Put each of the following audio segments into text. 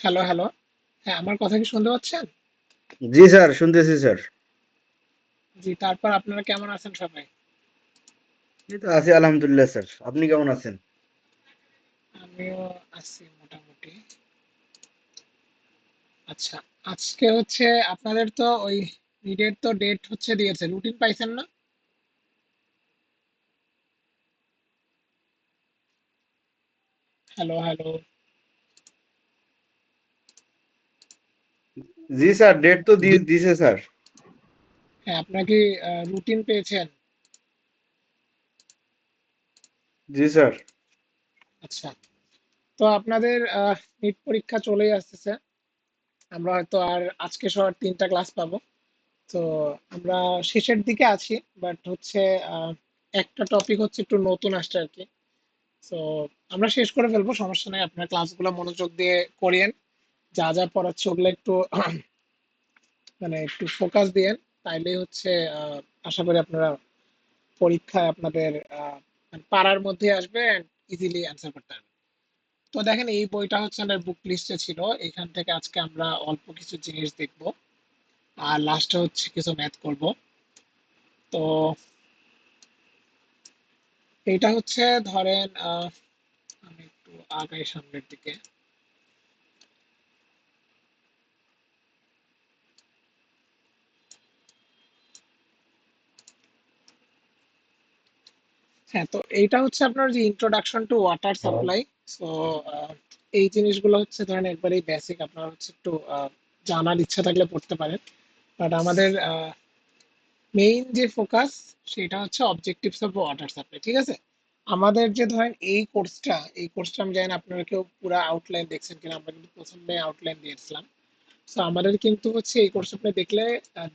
Hello, hello. হ্যাঁ, আমার কথা কি শুনতে পাচ্ছেন? জি স্যার, শুনতেছি স্যার। জি, তারপর আপনারা কেমন আছেন সবাই? এই তো আছি আলহামদুলিল্লাহ স্যার। আপনি কেমন আছেন? আমিও আছি মোটামুটি। আচ্ছা, আজকে হচ্ছে আপনাদের তো ওই নিটের তো ডেট হচ্ছে দিয়েছে। রুটিন পাইছেন না? Hello, hello. জি স্যার, ডেট তো জি দিছে স্যার। হ্যাঁ, আপনারা কি রুটিন পেয়েছেন? জি স্যার। আচ্ছা। তো আপনাদের নিট পরীক্ষা চলেই আসতেছে। আমরা হয়তো আর আজকে সহ 3টা ক্লাস পাবো। তো আমরা শেষের দিকে আছি। বাট হচ্ছে আহ, একটা টপিক হচ্ছে একটু নতুন আসছে আর কি। তো আমরা শেষ করে ফেলবো, সমস্যা নাই। আপনার ক্লাসগুলো মনোযোগ দিয়ে করিয়েন। যা যা পড়াচ্ছে ওগুলো একটু মানে একটু ফোকাস দিয়েন। তাইলেই হচ্ছে আশা করি আপনারা পরীক্ষায় আপনাদের মানে পারার মধ্যে আসবে এন্ড ইজিলি অ্যান্সার করতে পারবেন। তো দেখেন, এই বইটা হচ্ছে আমার বুক লিস্টে ছিল। এখান থেকে আজকে আমরা অল্প কিছু জিনিস দেখব, আর লাস্টে হচ্ছে কিছু ম্যাথ করব। তো এইটা হচ্ছে ধরেন আমি একটু আগাই সামনের দিকে। হ্যাঁ, তো এইটা হচ্ছে আপনার যে introduction to water supply. So এই জিনিসগুলো হচ্ছে ধরেন একবারেই বেসিক, আপনার হচ্ছে একটু জানার ইচ্ছা থাকলে পড়তে পারেন। বাট আমাদের মেইন যে ফোকাস সেটা হচ্ছে অবজেক্টিভস অফ ওয়াটার সাপ্লাই, ঠিক আছে? আমাদের যে ধরেন এই কোর্সটা আমি জানি না আপনারা কেউ পুরো আউটলাইন দেখছেন কিনা। আমরা কিন্তু প্রথমে আউটলাইন দিয়েছিলাম। তো আমাদের কিন্তু হচ্ছে এই কোর্স আপনি দেখলে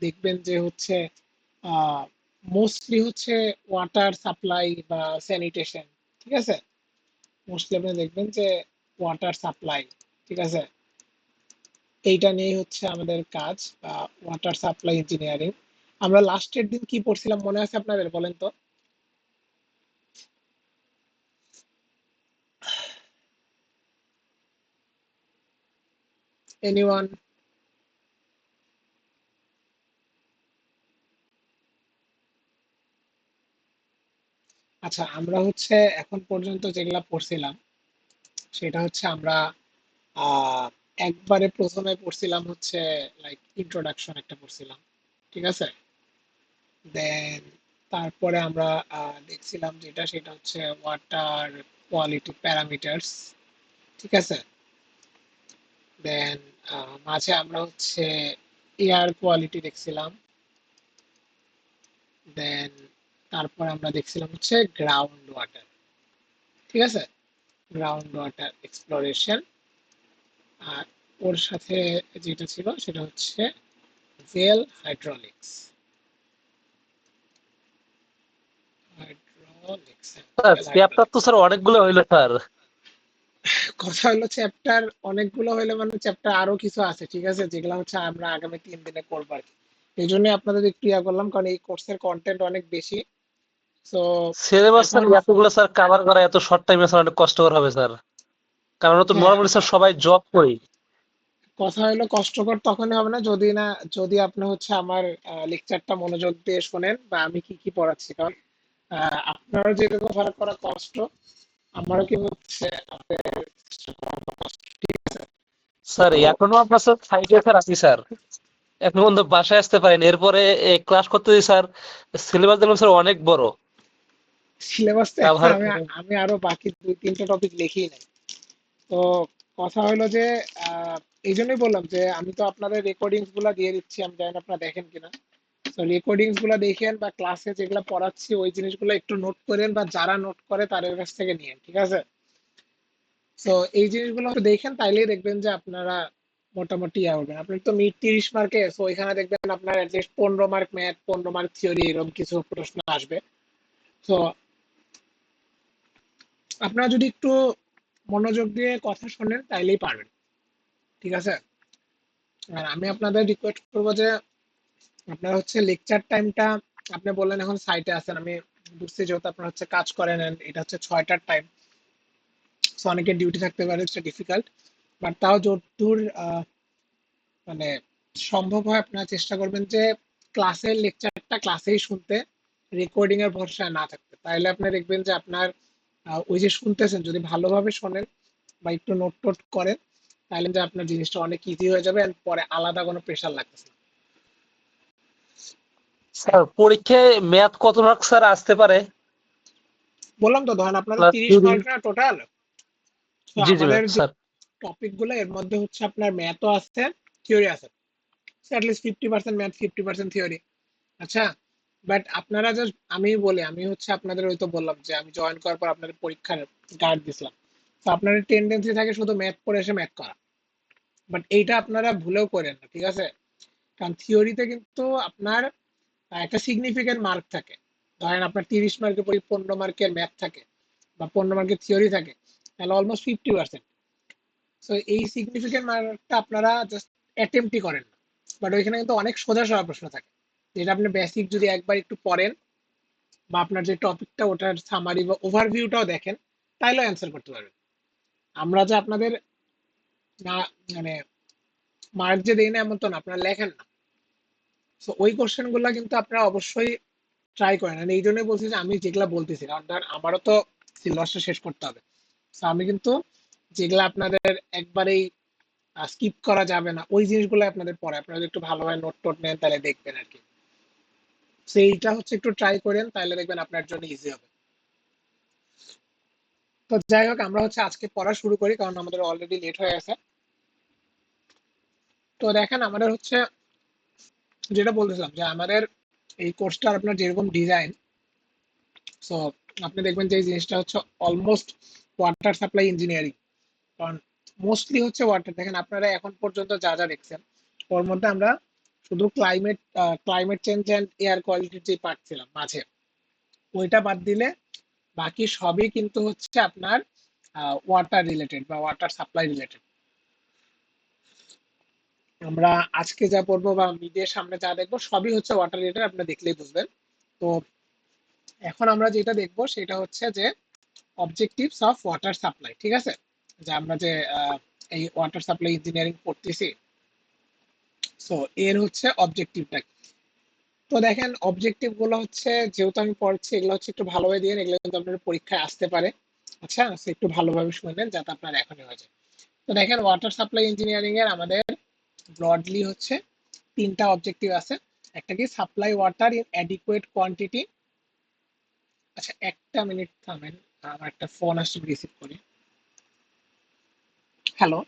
দেখবেন যে হচ্ছে মোস্টলি হচ্ছে ওয়াটার সাপ্লাই বা স্যানিটেশন, ঠিক আছে? মোস্টলি আপনি দেখবেন যে ওয়াটার সাপ্লাই, ঠিক আছে? এইটা নিয়ে হচ্ছে আমাদের কাজ, ওয়াটার সাপ্লাই ইঞ্জিনিয়ারিং। আমরা লাস্টের দিন কি পড়ছিলাম মনে আছে আপনাদের, বলেন তো? এনিওয়ান? আচ্ছা, আমরা হচ্ছে এখন পর্যন্ত যেগুলা পড়ছিলাম সেটা হচ্ছে আমরা আহ একবারে প্রথমে পড়ছিলাম হচ্ছে লাইক ইন্ট্রোডাকশন একটা পড়ছিলাম, ঠিক আছে? দেন তারপরে আমরা দেখছিলাম যেটা সেটা হচ্ছে ওয়াটার কোয়ালিটি প্যারামিটার্স, ঠিক আছে? দেন মাঝে আমরা হচ্ছে এয়ার কোয়ালিটি দেখছিলাম। দেন তারপর আমরা দেখছিলাম হচ্ছে গ্রাউন্ড ওয়াটার, ঠিক আছে? Ground water exploration. আর ওর সাথে যেটা ছিল সেটা হচ্ছে well hydraulics. Hydraulics, sir, well chapter তো হাইড্রোলিক্স। স্যার অনেকগুলো হইলো স্যার। কথা হলো চ্যাপ্টার অনেকগুলো হলে মানে চ্যাপ্টার আরো কিছু আছে, ঠিক আছে, যেগুলো হচ্ছে আমরা আগামী 3 দিনে করবো আর কি। এই জন্য আপনাদের একটু ইয়া করলাম, কারণ এই কোর্সের কন্টেন্ট অনেক বেশি। তো সিলেবাস স্যার এখন এতগুলো স্যার কাভার করা এত শর্ট টাইমে স্যার অনেক কষ্টকর হবে স্যার। কারণ আমরা তো হ্যাঁ, নর্মালি স্যার সবাই জব করি। কথা হলো কষ্টকর তখনই হবে না যদি যদি আপনি হচ্ছে আমার লেকচারটা মনোযোগ দিয়ে শোনেন বা আমি কি কি পড়াচ্ছি। কারণ আপনারও যেরকম ফারাক করা কষ্ট, আমারও কি হচ্ছে আপনাদের চেষ্টা করা কষ্ট, ঠিক আছে? স্যার এখনো আপনার স্যার সাইডে স্যার আছি স্যার। এখন পর্যন্ত বাসায় আসতে পারেন, এরপরে ক্লাস করতে দিই স্যার। সিলেবাস দেখলাম স্যার অনেক বড়। সিলেবাস তো এখন কাভার আমি আমি আরো বাকি 2-3টা টপিক লিখি নাই। তো কথা হলো যে আহ, এই জন্যই বললাম যে আমি তো আপনাদের রেকর্ডিংস গুলা দিয়ে দিচ্ছি, আমি জানি না আপনারা দেখেন কিনা। তো রেকর্ডিংস গুলা দেখেন বা ক্লাসে যেগুলা পড়াচ্ছি ওই জিনিসগুলো একটু নোট করেন, বা যারা নোট করে তাদের কাছ থেকে নিয়েন, ঠিক আছে? তো এই জিনিসগুলো একটু দেখেন, তাইলেই দেখবেন যে আপনারা মোটামুটি ইয়া হবেন। আপনার তো মিড 30 মার্কে, তো এখানে দেখবেন আপনার at least 15 mark math, 15 mark theory, এরকম কিছু প্রশ্ন আসবে। তো আপনারা যদি একটু মনোযোগ দিয়ে কথা শোনেন তাইলেই পারবেন, ঠিক আছে? আর আমি আপনাদের রিকোয়েস্ট করবো যে আপনারা হচ্ছে লেকচার টাইমটা, আপনি বললেন এখন সাইটে আছেন, আমি বুঝছি যেহেতু আপনারা হচ্ছে কাজ করেন and এটা হচ্ছে 6টার টাইম। সো অনেকের ডিউটি থাকতে পারে, ইটস ডিফিকাল্ট। বাট তাও যতদূর মানে সম্ভব হয় আপনারা চেষ্টা করবেন যে ক্লাসের লেকচারটা ক্লাসেই শুনতে, রেকর্ডিং এর ভরসায় না থাকতে। তাহলে আপনি দেখবেন যে আপনার ওই যে শুনতেছেন যদি ভালোভাবে শোনেন বা একটু নোট টোট করেন, তাহলে যে আপনার জিনিসটা অনেক ইজি হয়ে যাবে and পরে আলাদা কোনো প্রেশার লাগতেছে না। স্যার পরীক্ষায় ম্যাথ কত মার্ক স্যার আসতে পারে? বললাম তো ধরেন আপনাদের প্লাস 30 থিওরি। মার্ক না টোটাল। তো জি জি আমাদের ম্যাম যে স্যার। টপিক গুলো এর মধ্যে হচ্ছে আপনার ম্যাথও আছে, থিওরি আছে। At least 50% math, 50% theory. আচ্ছা, বাট আপনারা জাস্ট, আমি বলি, আমি হচ্ছে আপনাদের ওই তো বললাম যে আমি জয়েন করার পর আপনাদের পরীক্ষার গার্ড দিছিলাম। তো আপনাদের টেন্ডেন্সি থাকে শুধু ম্যাথ পড়ে এসে ম্যাথ করা, বাট এইটা আপনারা ভুলেও করেন না, ঠিক আছে? কারণ থিওরিতে কিন্তু আপনার একটা সিগনিফিকেন্ট মার্ক থাকে। ধরেন আপনার 30 মার্কের পরে 15 মার্কের ম্যাথ থাকে বা 15 মার্কের থিওরি থাকে, তাহলে অলমোস্ট 50%। সো এই সিগনিফিকেন্ট মার্কটা আপনারা জাস্ট অ্যাটেম্পটই করেন না, বাট ওইখানে কিন্তু অনেক সোজা সোজা প্রশ্ন থাকে, যেটা আপনি বেসিক যদি একবার একটু পড়েন বা আপনার যে টপিকটা ওটার সামারি বা ওভারভিউটাও দেখেন, তাইলেও অ্যান্সার করতে পারবেন। আমরা যে আপনাদের না মানে মার্ক যে দেই না এমন তো না, আপনারা লেখেন না। সো ওই কোশ্চেন গুলা কিন্তু আপনারা অবশ্যই ট্রাই করেন। আর এই জন্যই বলছি যে আমি যেগুলা বলতেছি, কারণ ধর আমারও তো সিলেবাসটা শেষ করতে হবে। তো আমি কিন্তু যেগুলা আপনাদের একবারেই স্কিপ করা যাবে না ওই জিনিসগুলো আপনাদের পড়ে, আপনারা যদি একটু ভালোভাবে নোট টোট নেন তাহলে দেখবেন আর কি। সেইটা হচ্ছে একটু ট্রাই করেন, তাহলে দেখবেন আপনার জন্য ইজি হবে। তো যাই হোক, আমরা হচ্ছে আজকে পড়া শুরু করি, কারণ আমাদের অলরেডি লেট হয়ে গেছে। তো দেখেন আমাদের হচ্ছে যেটা বলতেছিলাম যে আমাদের এই কোর্সটা আপনার যেরকম ডিজাইন, সো আপনি দেখবেন যে এই জিনিসটা হচ্ছে অলমোস্ট ওয়াটার সাপ্লাই ইঞ্জিনিয়ারিং। কারণ মোস্টলি হচ্ছে ওয়াটার। দেখেন আপনারা এখন পর্যন্ত যা যা দেখছেন ওর মধ্যে আমরা শুধু ক্লাইমেট চেঞ্জ অ্যান্ড এয়ার কোয়ালিটির যে পার্ট ছিলাম মাঝে, ওইটা বাদ দিলে বাকি সবই কিন্তু হচ্ছে আপনার ওয়াটার রিলেটেড বা ওয়াটার সাপ্লাই রিলেটেড। আমরা আজকে যা পড়বো বা মিডিয়ার সামনে যা দেখবো সবই হচ্ছে ওয়াটার রিলেটেড, আপনি দেখলেই বুঝবেন। তো এখন আমরা যেটা দেখবো সেটা হচ্ছে যে অবজেক্টিভস অফ ওয়াটার সাপ্লাই, ঠিক আছে? যে আমরা যে এই ওয়াটার সাপ্লাই ইঞ্জিনিয়ারিং পড়তেছি, সো এর হচ্ছে অবজেক্টিভটা কি। তো দেখেন অবজেক্টিভ গুলো হচ্ছে, যেহেতু আমি পড়ছি এগুলো হচ্ছে একটু ভালোভাবে দিয়ে, এগুলো কিন্তু আপনার পরীক্ষায় আসতে পারে। আচ্ছা, so একটু ভালোভাবে শুনেন যাতে আপনার এখনই হয়ে যায়। তো দেখেন ওয়াটার সাপ্লাই ইঞ্জিনিয়ারিং এর আমাদের ব্রডলি হচ্ছে তিনটা অবজেক্টিভ আছে। একটা কি supply water in adequate quantity. আচ্ছা একটা মিনিট থামেন, আমার একটা ফোন আসছে, রিসিভ করি। হ্যালো।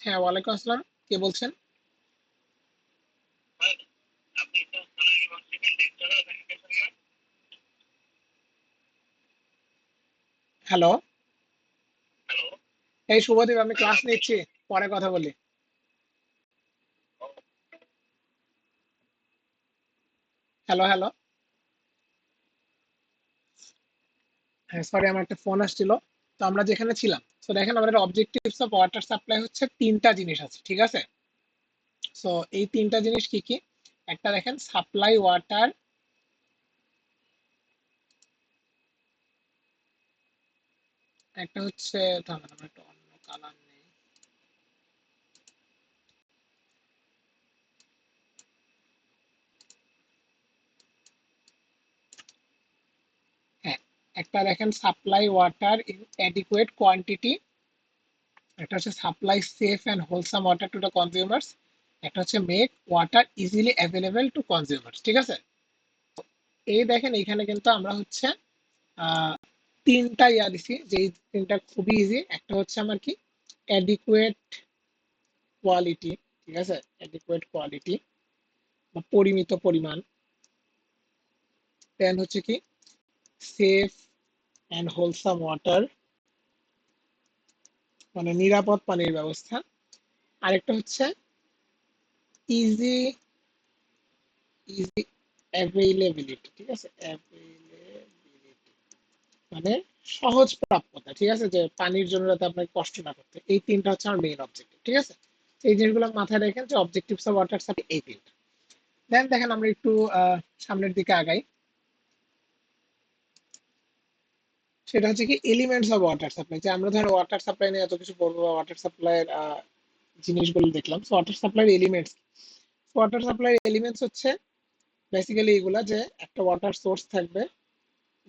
হ্যাঁ, ওয়ালাইকুম আসসালাম, কে বলছেন? হ্যালো। এই শুভদীপ, আমি ক্লাস নিচ্ছি, পরে কথা বলি। Hello hello. হ্যাঁ সরি, আমার একটা ফোন আসছিল। তো আমরা যেখানে ছিলাম, তো দেখেন আমাদের অবজেক্টিভস অফ ওয়াটার সাপ্লাই হচ্ছে তিনটা জিনিস আছে, ঠিক আছে? সো এই তিনটা জিনিস কি কি? একটা দেখেন সাপ্লাই ওয়াটার, একটা হচ্ছে, থামেন আমার একটা অন্য কালার নেই। হ্যাঁ, একটা দেখেন supply water in adequate quantity, একটা হচ্ছে supply safe and wholesome water to the consumers, একটা হচ্ছে make water easily available to consumers, ঠিক আছে? এই দেখেন এখানে কিন্তু আমরা হচ্ছে আহ তিনটা ইয়া দিছি, যে এই তিনটা খুবই ইজি। একটা হচ্ছে আমার কি অ্যাডিকুয়েট কোয়ালিটি, ঠিক আছে? অ্যাডিকুয়েট কোয়ালিটি বা পরিমিত পরিমাণ। দেন হচ্ছে কি সেফ অ্যান্ড হোলসাম ওয়াটার, মানে নিরাপদ পানির ব্যবস্থা। আরেকটা হচ্ছে ইজি ইজি অ্যাভেইলেবিলিটি, ঠিক আছে? অ্যাভেইলেবিলিটি মানে সহজ প্রাপ্যতা, ঠিক আছে? যে পানির জন্য যাতে আপনাকে কষ্ট না করতে। এই তিনটা হচ্ছে আমার মেইন অবজেক্টিভ, ঠিক আছে? এই জিনিসগুলো মাথায় রাখেন যে অবজেক্টিভস অফ ওয়াটার সাপ্লাই এই তিনটা। দেন দেখেন আমরা একটু সামনের দিকে আগাই। সেটা হচ্ছে কি এলিমেন্টস অফ ওয়াটার সাপ্লাই। যে আমরা ধরো ওয়াটার সাপ্লাই নিয়ে এত কিছু বলবো, ওয়াটার সাপ্লাইয়ের জিনিসগুলো দেখলাম। ওয়াটার সাপ্লাইয়ের এলিমেন্টস, ওয়াটার সাপ্লাইয়ের এলিমেন্টস হচ্ছে বেসিক্যালি এগুলা, যে একটা ওয়াটার সোর্স থাকবে,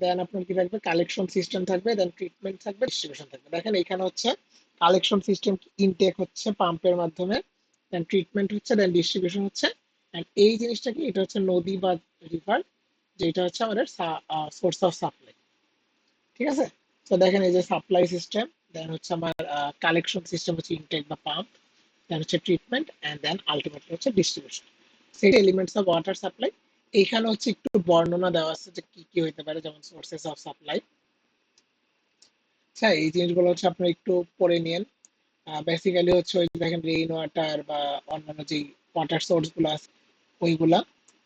দেন আপনার কি থাকবে, কালেকশন সিস্টেম থাকবে, দেন ট্রিটমেন্ট থাকবে, ডিস্ট্রিবিউশন থাকবে। দেখেন এখানে হচ্ছে কালেকশন সিস্টেম, ইনটেক হচ্ছে পাম্পের মাধ্যমে, দেন ট্রিটমেন্ট হচ্ছে, দেন ডিস্ট্রিবিউশন হচ্ছে। এন্ড এই জিনিসটা কি, এটা হচ্ছে নদী বা রিভার, যেটা হচ্ছে আমাদের সোর্স অফ সাপ্লাই। ঠিক আছে? তো দেখেন এই যে সাপ্লাই সিস্টেম, দেন হচ্ছে আমার কালেকশন সিস্টেম হচ্ছে ইনটেক বা পাম্প, দেন হচ্ছে ট্রিটমেন্ট, এন্ড দেন আলটিমেটলি হচ্ছে ডিস্ট্রিবিউশন। সেই এলিমেন্টস অফ ওয়াটার সাপ্লাই। এইখানে হচ্ছে একটু বর্ণনা দেওয়া আছে যে কি কি হইতে পারে, যেমন সোর্সেস অফ সাপ্লাই। আচ্ছা, এই জিনিসগুলো হচ্ছে আপনারা একটু পড়ে নিন। বেসিক্যালি হচ্ছে ওই যে দেখেন রেইন ওয়াটার বা অন্যান্য যে ওয়াটার সোর্স গুলো আছে ওইগুলা,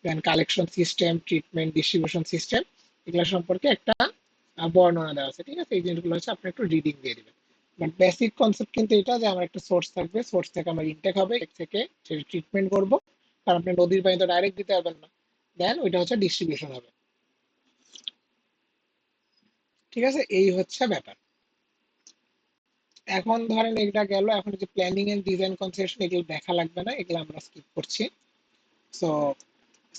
then collection system, treatment, distribution system, এগুলো সম্পর্কে একটা বর্ণনা দেওয়া আছে। ঠিক আছে? এই জিনিসগুলো হচ্ছে আপনি একটু রিডিং দিয়ে দিবেন। বাট বেসিক কনসেপ্ট কিন্তু এটা, যে আমার একটা সোর্স থাকবে, সোর্স থেকে আমার ইনটেক হবে, এর থেকে সেটা ট্রিটমেন্ট করব, কারণ আপনি নদীর পানি তো ডাইরেক্ট দিতে পারবেন না। দেন ওইটা হচ্ছে ডিস্ট্রিবিউশন হবে। ঠিক আছে? এই হচ্ছে ব্যাপার। এখন ধরেন এটা গেল, এখন যে প্ল্যানিং এন্ড ডিজাইন কনসেপশন, এগুলো দেখা লাগবে না, এগুলো আমরা স্কিপ করছি। সো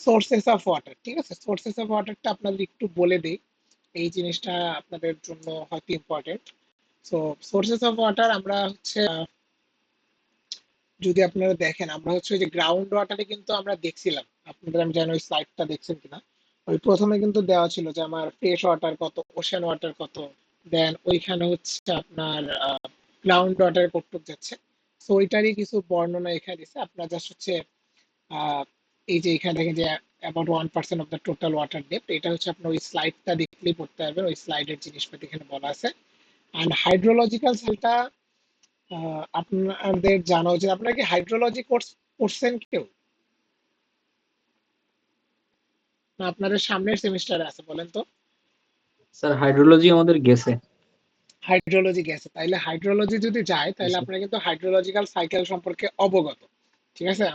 সোর্সেস অফ ওয়াটার, ঠিক আছে, সোর্সেস অফ ওয়াটারটা আপনাদের একটু বলে দিই, এই জিনিসটা আপনাদের জন্য হয়তো important. So sources of water আমরা হচ্ছে যদি আপনারা দেখেন, আমরা হচ্ছে ওই যে গ্রাউন্ড ওয়াটারে কিন্তু আমরা দেখছিলাম, আপনাদের আমি জানি ওই স্লাইডটা দেখছেন কিনা। ওই প্রথমে কিন্তু দেওয়া ছিল যে আমার ফ্রেশ ওয়াটার কত, ওশেন ওয়াটার কত, দেন ওইখানে হচ্ছে আপনার গ্রাউন্ড ওয়াটার কতটুকু যাচ্ছে। সো ওইটারই কিছু বর্ণনা এখানে দিচ্ছে। আপনার জাস্ট হচ্ছে আহ, এই যে এখানে দেখেন যে about 1% of the total water depth, এটা হচ্ছে আপনার ওই স্লাইডটা দেখলেই পড়তে পারবেন, ওই স্লাইডের জিনিসপাতি এখানে বলা আছে। অ্যান্ড হাইড্রোলজিক্যাল সেলটা আপনাদের জানা উচিত। আপনারা কি হাইড্রোলজি কোর্স করছেন কেউ, না আপনাদের সামনের সেমিস্টারে আছে বলেন তো? স্যার হাইড্রোলজি আমাদের গেছে। হাইড্রোলজি গেছে, তাইলে হাইড্রোলজি যদি যায় তাহলে জি। আপনারা কিন্তু হাইড্রোলজিক্যাল সাইকেল সম্পর্কে অবগত। ঠিক আছে?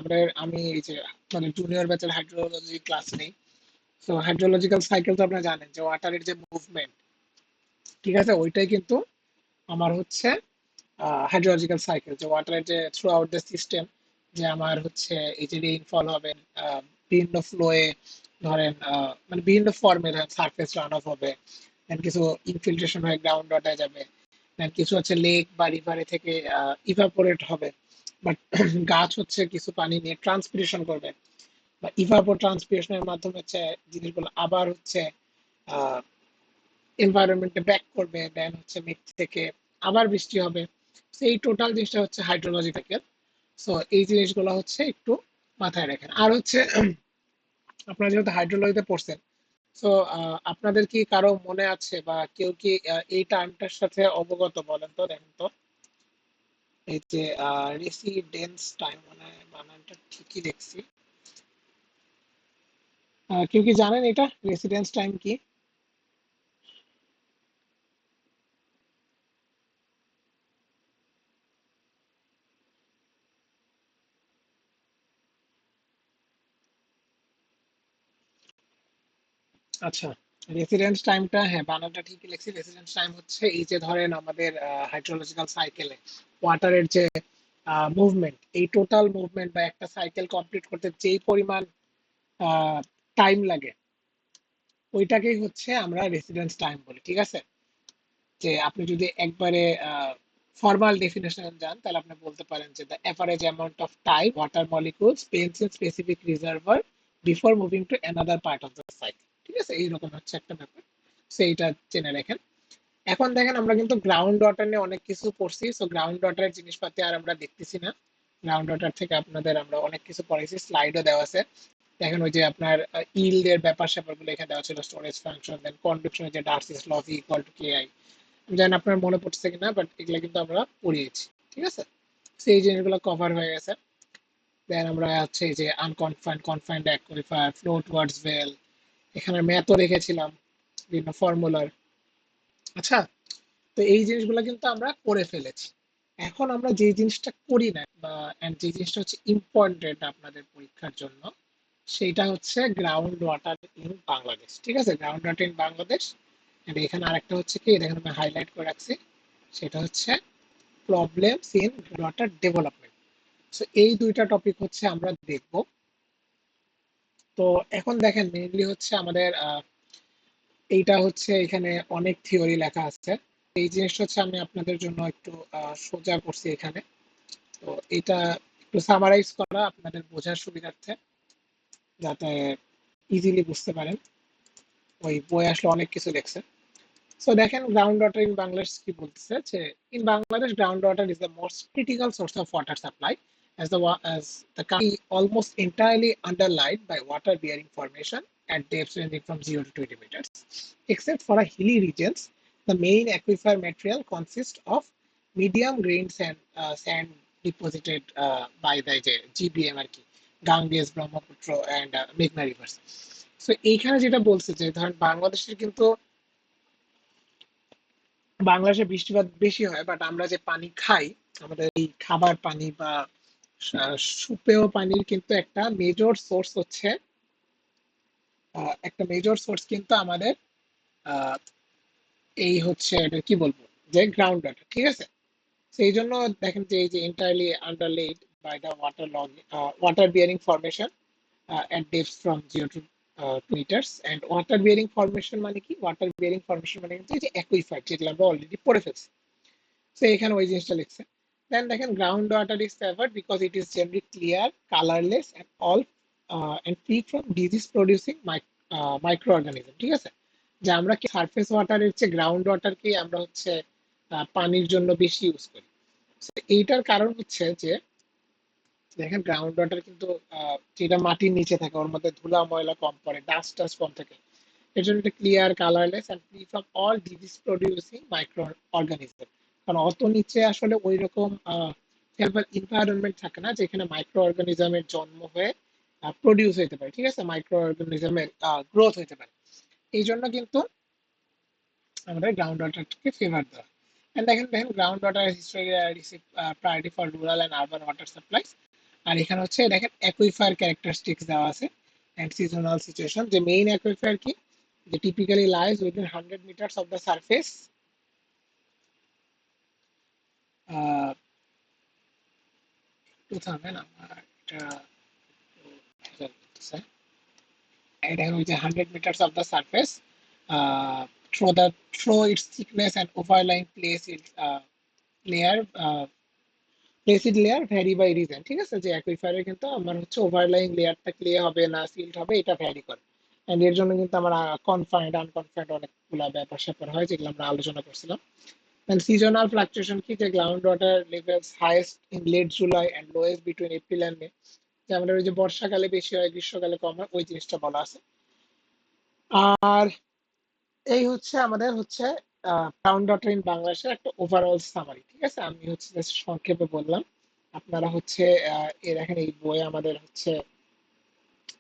আমি এই যে মানে জুনিয়র ব্যাচের হাইড্রোলজি ক্লাস নেই। তো হাইড্রোলজিক্যাল সাইকেল তো আপনারা জানেন যে ওয়াটারের যে মুভমেন্ট, ঠিক আছে, ওইটাই কিন্তু আমার হচ্ছে হাইড্রোলজিক্যাল সাইকেল, যে ওয়াটারের যে থ্রু আউট দ্য সিস্টেম, যে আমার হচ্ছে এই যে রেইনফল হবে, বিভিন্ন ফ্লোয়ে, ধরেন মানে বিভিন্ন ফর্মে, ধরেন সারফেস রান অফ হবে, দেন কিছু ইনফিল্ট্রেশন হয়ে গ্রাউন্ড ওয়াটারে যাবে, দেন কিছু হচ্ছে লেক বা রিভারে থেকে ইভাপোরেট হবে, বাট গাছ হচ্ছে কিছু পানি নিয়ে ট্রান্সপিরেশন করবে, বা ইভাপো ট্রান্সপিরেশনের মাধ্যমে হচ্ছে জিনিসগুলো আবার হচ্ছে এনভায়রনমেন্টে ব্যাক করবে, দেন হচ্ছে মেঘ থেকে আবার বৃষ্টি হবে। তো এই টোটাল জিনিসটা হচ্ছে হাইড্রোলজি সাইকেল। সো এই জিনিসগুলো হচ্ছে একটু মাথায় রাখেন। আর হচ্ছে আপনারা যেহেতু হাইড্রোলজিতে পড়ছেন, সো আপনাদের কি কারো মনে আছে বা কেউ কি এই টার্মটার সাথে অবগত, বলেন তো, দেখেন তো। এই যে রেসিডেন্স টাইম, মানে বানানটা ঠিকই দেখছি, কেউ কি জানেন এটা রেসিডেন্স টাইম কি? আচ্ছা, রেসিডেন্স টাইমটা, হ্যাঁ বানানটা ঠিকই লিখছি। রেসিডেন্স টাইম হচ্ছে এই যে ধরেন আমাদের হাইড্রোলজিক্যাল সাইকেলে ওয়াটারের যে মুভমেন্ট, এই টোটাল মুভমেন্ট বা একটা সাইকেল কমপ্লিট করতে যেই পরিমাণ টাইম লাগে, ওইটাকেই হচ্ছে আমরা রেসিডেন্স টাইম বলি। ঠিক আছে? যে আপনি যদি একবারে ফর্মাল ডেফিনেশন যান, তাহলে আপনি বলতে পারেন যে the average amount of time water molecules Spence in specific reservoir before moving to another part of the cycle. ঠিক আছে? এইরকম হচ্ছে একটা ব্যাপার। সেইটা জেনে রাখেন। এখন দেখেন আমরা কিন্তু গ্রাউন্ড ওয়াটার নিয়ে অনেক কিছু পড়ছি। সো গ্রাউন্ড ওয়াটারের জিনিসপাতি আর আমরা দেখতেছি না। গ্রাউন্ড ওয়াটার থেকে আপনাদের আমরা অনেক কিছু পড়াইছি, স্লাইডও দেওয়া আছে। দেখেন ওই যে আপনার ইল্ড এর ব্যাপার স্যাপারগুলো এখানে দেওয়া ছিল, স্টোরেজ ফাংশন, দেন কনডাকশনের যে Darcy's law V equal to K I. জানি আপনার মনে পড়ছে কিনা, বাট এগুলো কিন্তু আমরা পড়িয়েছি। ঠিক আছে? সেই জিনিসগুলো কভার হয়ে গেছে। দেন আমরা হচ্ছে এই যে আনকনফাইন্ড, কনফাইন্ড অ্যাকুইফার, ফ্লো টুয়ার্ডস ভেল, এখানে ম্যাথও রেখেছিলাম, বিভিন্ন ফর্মুলার। আচ্ছা, তো এই জিনিসগুলো কিন্তু আমরা করে ফেলেছি। এখন আমরা যে জিনিসটা করি না, বা যে জিনিসটা হচ্ছে ইম্পর্টেন্ট আপনাদের পরীক্ষার জন্য, সেইটা হচ্ছে গ্রাউন্ড ওয়াটার ইন বাংলাদেশ। ঠিক আছে? Ground water in Bangladesh, and এখানে আরেকটা হচ্ছে কি, দেখেন আমি হাইলাইট করে রাখছি, সেটা হচ্ছে problems in water development. So এই দুইটা টপিক হচ্ছে আমরা দেখব। তো এখন দেখেন মেইনলি হচ্ছে আমাদের এইটা হচ্ছে এখানে অনেক থিওরি লেখা আছে। এই জিনিসটা হচ্ছে আমি আপনাদের জন্য একটু সোজা করছি এখানে। তো এটা একটু সামারাইজ করা আপনাদের বোঝার সুবিধার্থে, যাতে ইজিলি বুঝতে পারেন। ওই বই আসলে অনেক কিছু লেখছে। সো দেখেন গ্রাউন্ড ওয়াটার ইন বাংলাদেশ কি বলতেছে, যে in Bangladesh ground water is the most critical source of water supply, as the country almost entirely underlined by water bearing formation at depths ranging from 0 to 20 meters. Except for a hilly regions, the main aquifer material consists of medium grained sand deposited by the GBM আর কি, Ganges, Brahmaputra and Meghna rivers. So এইখানে যেটা বলছে যে ধরেন বাংলাদেশের কিন্তু বাংলাদেশে বৃষ্টিপাত বেশি হয়, বাট আমরা যে পানি খাই, আমাদের এই খাবার পানি বা সুপেয় পানির কিন্তু একটা মেজর সোর্স কিন্তু আমাদের আহ, এই হচ্ছে এটা কি বলবো, যে গ্রাউন্ড ওয়াটার, ঠিক আছে। সেই জন্য দেখেন যে এই যে entirely underlaid by the water bearing formation at depths from 0 to 2 meters. And water bearing formation মানে কি, ওয়াটার বিয়ারিং ফরমেশন মানে কিন্তু এই যে অ্যাকুইফার, যেগুলো আমরা অলরেডি পড়ে ফেলছি। তো এখানে ওই জিনিসটা লিখছে। দেন দেখেন ground water is favoured because it is generally clear, colourless and all and free from disease producing micro organism, ঠিক আছে। যে আমরা কি সারফেস ওয়াটারের চেয়ে গ্রাউন্ড ওয়াটারকে আমরা হচ্ছে পানির জন্য বেশি ইউজ করি। So এইটার কারণ হচ্ছে যে দেখেন গ্রাউন্ড ওয়াটার কিন্তু যেটা মাটির নিচে থাকে ওর মধ্যে ধুলা ময়লা কম পড়ে, ডাস্ট টাস্ট কম থাকে, এর জন্য এটা clear, colourless and free from all disease producing micro organism. কারণ অত নিচে আসলে ওই রকম এনভায়রনমেন্ট থাকে না যেখানে মাইক্রো অর্গানিজমের জন্ম হয়ে প্রডিউস হইতে পারে, ঠিক আছে, মাইক্রো অর্গানিজমের গ্রোথ হইতে পারে। এই জন্য কিন্তু আমাদের গ্রাউন্ড ওয়াটারকে ফেভার দেওয়া। দেখেন ground water historically receive priority for rural and urban water supplies. আর এখানে হচ্ছে দেখেন অ্যাকুইফার ক্যারেক্টারিস্টিক্স দেওয়া আছে এন্ড সিজনাল সিচুয়েশন। যে মেইন অ্যাকুইফার কি, যে typically lies within 100 metres of the surface, একটু থামেন আমার এটা ভেজাল করতেছে। এটা হচ্ছে 100 meters of the surface through its thickness and overlying layer placed layer vary by region, ঠিক আছে। যে অ্যাকুইফারে কিন্তু আমার হচ্ছে ওভারলাইং লেয়ারটা ক্লে হবে না সিল্ট হবে, এটা ভ্যারি করে। এন্ড এর জন্য কিন্তু আমার কনফাইন্ড আনকনফাইন্ড অনেকগুলো ব্যাপার স্যাপার হয়, যেগুলো আমরা আলোচনা করছিলাম। এন্ড সিজনাল ফ্লাকচুয়েশন কি, যে ground water levels highest in late July and lowest between April and May. যে আমাদের ওই যে বর্ষাকালে বেশি হয়, গ্রীষ্মকালে কম হয়, ওই জিনিসটা বলা আছে। আর এই হচ্ছে আমাদের হচ্ছে গ্রাউন্ড ওয়াটার ইন বাংলাদেশের একটা ওভারঅল সামারি, ঠিক আছে। আমি হচ্ছে just সংক্ষেপে বললাম, আপনারা হচ্ছে দেখেন এই বইয়ে আমাদের হচ্ছে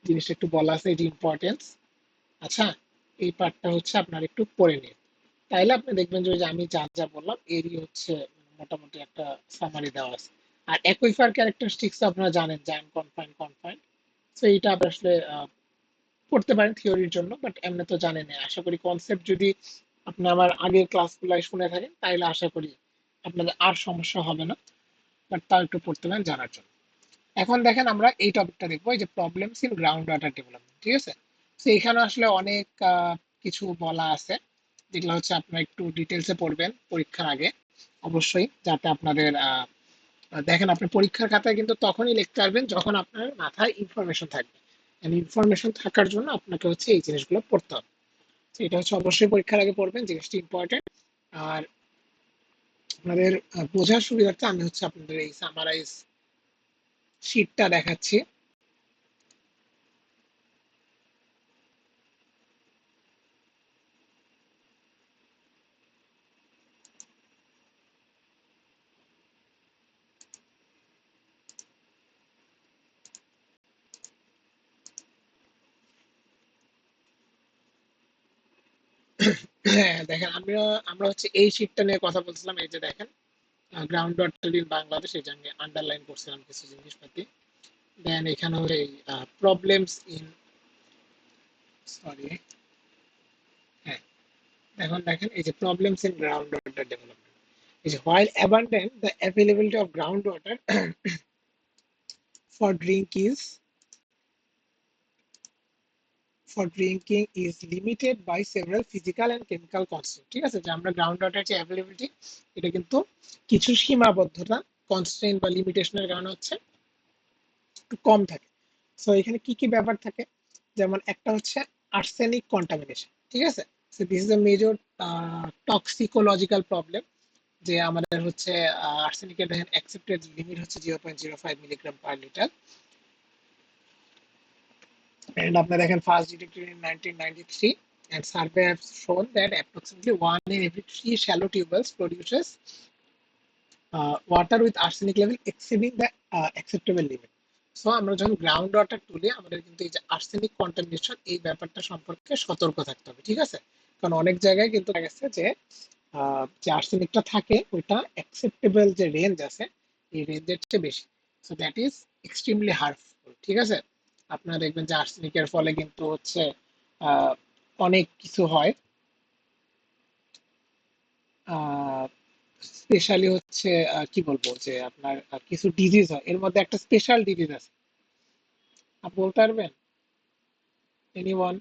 জিনিসটা একটু বলা আছে, এই যে ইম্পর্টেন্স। আচ্ছা, এই পার্টটা হচ্ছে আপনারা একটু পড়ে নিন, তাইলে আপনি দেখবেন যে ওই যে আমি যা যা বললাম এরই হচ্ছে মোটামুটি একটা সামারি দেওয়া আছে। আর অ্যাকুইফার ক্যারেক্টারিস্টিক্স আপনারা জানেন, যে আনকনফাইন্ড, কনফাইন্ড। তো এইটা আপনি আসলে পড়তে পারেন থিওরির জন্য, বাট এমনি তো জানেন। আশা করি কনসেপ্ট যদি আপনি আমার আগের ক্লাসগুলো শুনে থাকেন, তাইলে আশা করি আপনাদের আর সমস্যা হবে না, বাট তাও একটু পড়তে পারেন জানার জন্য। এখন দেখেন আমরা এই টপিকটা দেখবো, এই যে problems in ground water development, ঠিক আছে। তো এখানে আসলে অনেক কিছু বলা আছে, যেগুলো হচ্ছে আপনারা একটু ডিটেলসে পড়বেন পরীক্ষার আগে অবশ্যই, যাতে আপনাদের দেখেন আপনি পরীক্ষার খাতায় কিন্তু তখনই লিখতে পারবেন যখন আপনার মাথায় ইনফরমেশন থাকবে। ইনফরমেশন থাকার জন্য আপনাকে হচ্ছে এই জিনিসগুলো পড়তে হবে। তো এটা হচ্ছে অবশ্যই পরীক্ষার আগে পড়বেন, জিনিসটি ইম্পর্টেন্ট। আর আপনাদের বোঝার সুবিধার্থে আমি হচ্ছে আপনাদের এই সামারাইজ শিটটা দেখাচ্ছি। হ্যাঁ দেখেন, আমরা হচ্ছে এই শিটটা নিয়ে কথা বলছিলাম। এই যে দেখেন গ্রাউন্ড ওয়াটার ইন বাংলাদেশ, এই যে আমি আন্ডারলাইন করছিলাম কিছু জিনিসপাতি। দেন এখানে হচ্ছে এই প্রবলেমস ইন, সরি, হ্যাঁ, এখন দেখেন এই যে problems in ground water development, এই যে while abundant the availability of groundwater for drink is for drinking is limited by several physical and chemical constraints। ঠিক আছে, যে আমরা গ্রাউন্ড ওয়াটার যে অ্যাভেলেবিলিটি, এটা কিন্তু কিছু সীমাবদ্ধতা, কনস্ট্রেইন বা লিমিটেশনের কারণে হচ্ছে একটু কম থাকে। সো এখানে কি কি ব্যাপার থাকে, যেমন একটা হচ্ছে আর্সেনিক কন্টামিনেশন। ঠিক আছে, so this is a major toxicological problem, যে আমাদের হচ্ছে আর্সেনিকের দেখেন অ্যাকসেপ্টেড লিমিট হচ্ছে 0.05 মিলিগ্রাম পার লিটার। And আপনার দেখেন first detected in 1993 and survey has shown that approximately 1 in every 3 shallow tubewells produces water with arsenic level exceeding the acceptable limit। So আমরা যখন ground water তুলি, আমাদের কিন্তু এই যে আর্সেনিক কন্টামিনেশন এই ব্যাপারটা সম্পর্কে সতর্ক থাকতে হবে। ঠিক আছে, কারণ অনেক জায়গায় কিন্তু দেখা গেছে যে যে আর্সেনিকটা থাকে ওইটা অ্যাকসেপ্টেবল যে রেঞ্জ আছে এই রেঞ্জের চেয়ে বেশি। So that is extremely harmful. ঠিক আছে, আপনারা দেখবেন যে আর্সেনিকের ফলে কিন্তু হচ্ছে আহ, অনেক কিছু হয়, স্পেশালি হচ্ছে কি বলবো যে আপনার কিছু ডিজিজ হয়, এর মধ্যে একটা স্পেশাল ডিজিজ আছে, আপনি বলতে পারবেন এনিওয়ান,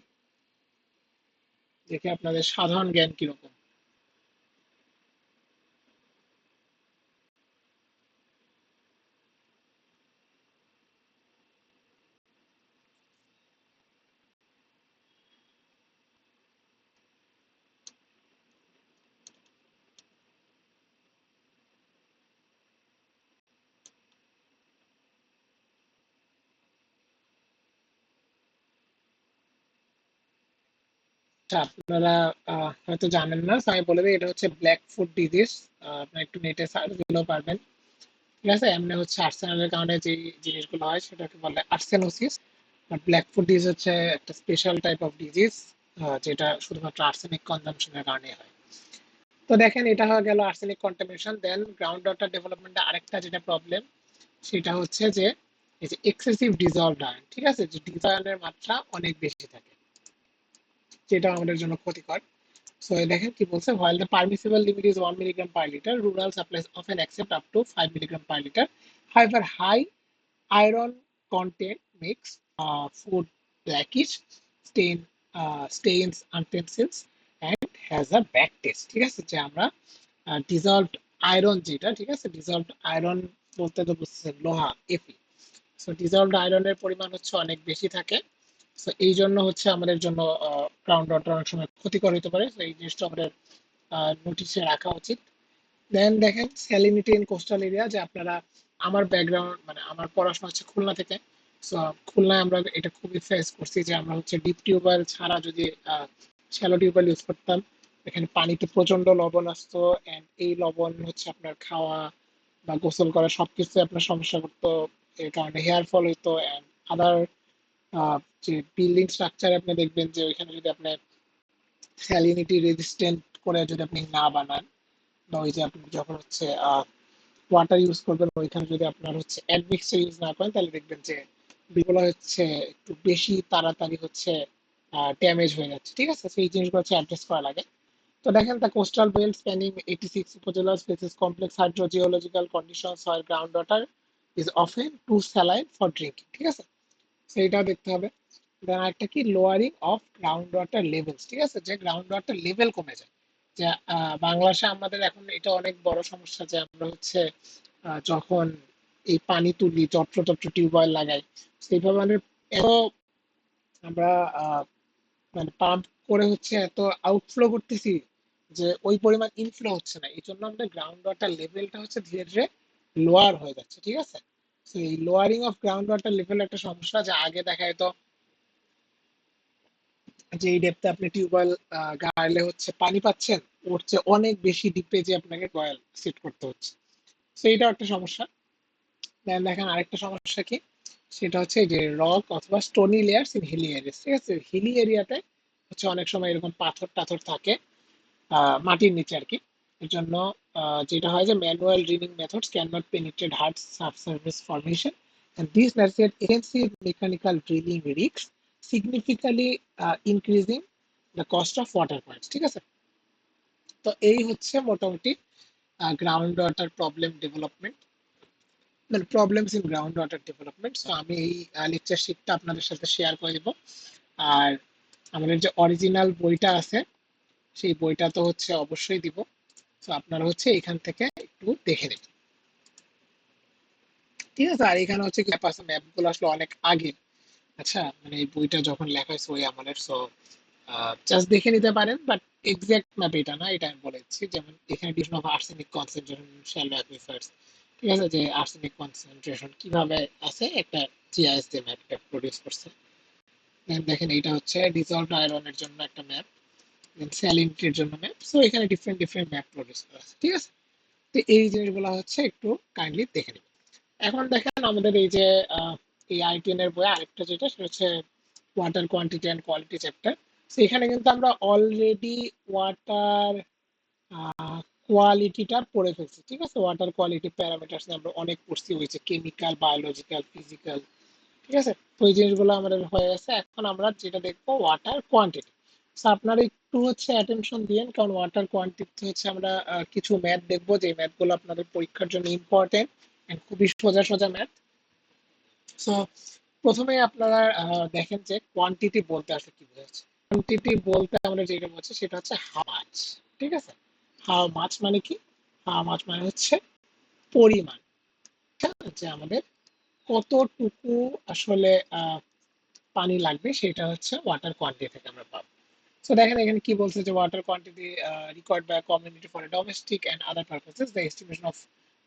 দেখে আপনাদের সাধারণ জ্ঞান কিরকম। আচ্ছা, আপনারা হয়তো জানেন না, so আমি বলে দিই, এটা হচ্ছে ব্ল্যাক ফুড ডিজিজ। আপনার একটু নেটে সার্চ দিলেও পারবেন। ঠিক আছে, এমনি হচ্ছে আর্সেনালের কারণে যে জিনিসগুলো হয় সেটাকে বলে আর্সেনোসিস। আর ব্ল্যাক ফুড ডিজিজ হচ্ছে একটা স্পেশাল টাইপ অফ ডিজিজ, যেটা শুধুমাত্র আর্সেনিক কনজাম্পশনের কারণে হয়। তো দেখেন এটা হয়ে গেল আর্সেনিক কন্টামিনেশন। দেন গ্রাউন্ড ওয়াটার ডেভেলপমেন্টে আরেকটা যেটা প্রবলেম, সেটা হচ্ছে যে এই যে এক্সেসিভ ডিজলভড আয়রন। ঠিক আছে, যে ডিজলভের মাত্রা অনেক বেশি থাকে, যেটা আমাদের জন্য ক্ষতিকর। সো দেখেন কি বলছে, while the permissible limit is 1 milligram per liter, rural supplies often accept up to 5 milligram per liter. However, high iron content makes food blackish, stains utensils and has a bad taste। ঠিক আছে, যে আমরা dissolved iron যেটা, ঠিক আছে, dissolved iron বলতে তো বুঝছেন লোহা, এফি। সো ডিজলভড আয়রনের পরিমাণ হচ্ছে অনেক বেশি থাকে। সো এই জন্য হচ্ছে আমাদের জন্য গ্রাউন্ড ওয়াটার অনেক সময় ক্ষতিকর হতে পারে। তো এই জিনিসটা আমাদের নোটিশে রাখা উচিত। দেন দেখেন স্যালিনিটি ইন কোস্টাল এরিয়া, যে আপনারা, আমার ব্যাকগ্রাউন্ড মানে আমার পড়াশোনা হচ্ছে খুলনা থেকে। সো খুলনায় আমরা এটা খুবই ফেস করছি, যে আমরা হচ্ছে ডিপ টিউবওয়েল ছাড়া যদি শ্যালো টিউবওয়েল ইউজ করতাম, এখানে পানিতে প্রচন্ড লবণ আসতো, এন্ড এই লবণ হচ্ছে আপনার খাওয়া বা গোসল করা সবকিছু আপনার সমস্যা করতো। এর কারণে হেয়ার ফল হইতো এন্ড আদার যে বিল্ডিং স্ট্রাকচার আপনি দেখবেন যে ওইখানে যদি আপনি স্যালিনিটি রেজিস্ট্যান্ট করে যদি আপনি না বানান, বা ওই যে আপনি যখন হচ্ছে ওয়াটার ইউজ করবেন ওইখানে যদি আপনার হচ্ছে অ্যাডমিক্সচার ইউজ না করেন, তাহলে দেখবেন যে বিগুলো হচ্ছে একটু বেশি তাড়াতাড়ি হচ্ছে ড্যামেজ হয়ে যাচ্ছে। ঠিক আছে, সেই জিনিসগুলো হচ্ছে অ্যাড্রেস করা লাগে। তো দেখেন the coastal belt spanning 86 upazilas faces complex hydrogeological conditions where ground water is often too saline for drinking. ঠিক আছে, সেইটাও দেখতে হবে। দেন আরেকটা কি, lowering of ground water levels. ঠিক আছে, যে গ্রাউন্ড ওয়াটার লেভেল কমে যায়, যে বাংলাদেশে আমাদের এখন এটা অনেক বড় সমস্যা, যে আমরা হচ্ছে যখন এই পানি তুলি যত্র টিউবওয়েল লাগাই, সেইভাবে মানে এত আমরা মানে পাম্প করে হচ্ছে এত আউটফ্লো করতেছি যে ওই পরিমাণ ইনফ্লো হচ্ছে না। এই জন্য আমাদের গ্রাউন্ড ওয়াটার লেভেলটা হচ্ছে ধীরে ধীরে লোয়ার হয়ে যাচ্ছে। ঠিক আছে, তো এই lowering of ground water level একটা সমস্যা, যে আগে দেখা যেত যে এই ডেপথে আপনি টিউবওয়েল গাড়লে হচ্ছে পানি পাচ্ছেন, ওর চেয়ে অনেক বেশি ডিপে যে আপনাকে কয়েল সেট করতে হচ্ছে। তো এইটাও একটা সমস্যা। দেন দেখেন আরেকটা সমস্যা কি, সেটা হচ্ছে যে রক অথবা stony layers in hilly area. ঠিক আছে, হিলি এরিয়াতে হচ্ছে অনেক সময় এরকম পাথর টাথর থাকে মাটির নিচে আর কি। এর জন্য যেটা হয় যে manual drilling methods can not penetrate hard subsurface formation, and these necessitate extensive mechanical drilling rigs, significantly increasing the cost of water points। ঠিক আছে, তো এই হচ্ছে মোটামুটি গ্রাউন্ড ওয়াটার প্রবলেম ডেভেলপমেন্ট, মানে problems in ground water development. So আমি এই lecture শিটটা আপনাদের সাথে শেয়ার করে দেবো। আর আমাদের যে অরিজিনাল বইটা আছে সেই বইটা তো হচ্ছে অবশ্যই দিব। তো আপনারা হচ্ছে এখান থেকে একটু দেখে নেবেন, ঠিক আছে। আর এখানে হচ্ছে ম্যাপ গুলো আসলে অনেক আগে, আচ্ছা মানে এই বইটা যখন লেখা হয়েছে ওই আমলের। সো জাস্ট দেখে নিতে পারেন, বাট এক্সাক্ট ম্যাপ এটা না, এটা আমি বলেছি। যেমন এখানে division of arsenic concentration shallow aquifers, ঠিক আছে, যে আর্সেনিক কনসেন্ট্রেশন কিভাবে আছে একটা জিআইএস যে ম্যাপটা প্রডিউস করছে। Then দেখেন এটা হচ্ছে ডিসলভড আয়রনের জন্য একটা ম্যাপ, দেন স্যালিনিটির জন্য ম্যাপ। সো এখানে ডিফারেন্ট ডিফারেন্ট ম্যাপ প্রডিউস করা আছে, ঠিক আছে। তো এই জিনিসগুলো হচ্ছে একটু কাইন্ডলি দেখে নিন। এখন দেখেন আমাদের এই যে এই আইটিএন এর বই আরেকটা যেটা সেটা হচ্ছে water quantity and quality chapter. তো এখানে কিন্তু আমরা অলরেডি ওয়াটার কোয়ালিটিটা পড়ে ফেলছি, ঠিক আছে। ওয়াটার কোয়ালিটি প্যারামিটার্স আমরা অনেক পড়ছি, হয়েছে কেমিক্যাল, বায়োলজিক্যাল, ফিজিক্যাল, ঠিক আছে। তো এই জিনিসগুলো আমাদের হয়ে গেছে। এখন আমরা যেটা দেখবো ওয়াটার কোয়ান্টিটি। আপনারা একটু হচ্ছে অ্যাটেনশন দিয়েন, কারণ ওয়াটার কোয়ান্টিটি হচ্ছে আমরা কিছু ম্যাথ দেখবো, যে ম্যাথগুলো আপনাদের পরীক্ষার জন্য ইম্পর্টেন্ট এন্ড খুবই সোজা সোজা ম্যাথ। সো প্রথমে আপনারা দেখেন যে কোয়ান্টিটি বলতে আসলে কি বোঝাচ্ছে। কোয়ান্টিটি বলতে আমরা যেটা বলছি সেটা হচ্ছে হাউ মাচ, ঠিক আছে। হাউ মাচ মানে কি? হাউ মাচ মানে হচ্ছে পরিমাণ, যে আমাদের কতটুকু আসলে পানি লাগবে, সেটা হচ্ছে ওয়াটার কোয়ান্টিটি থেকে আমরা পাবো। সো দেখেন এখানে কি বলছে, যে water quantity required by community for domestic and other purposes, the estimation of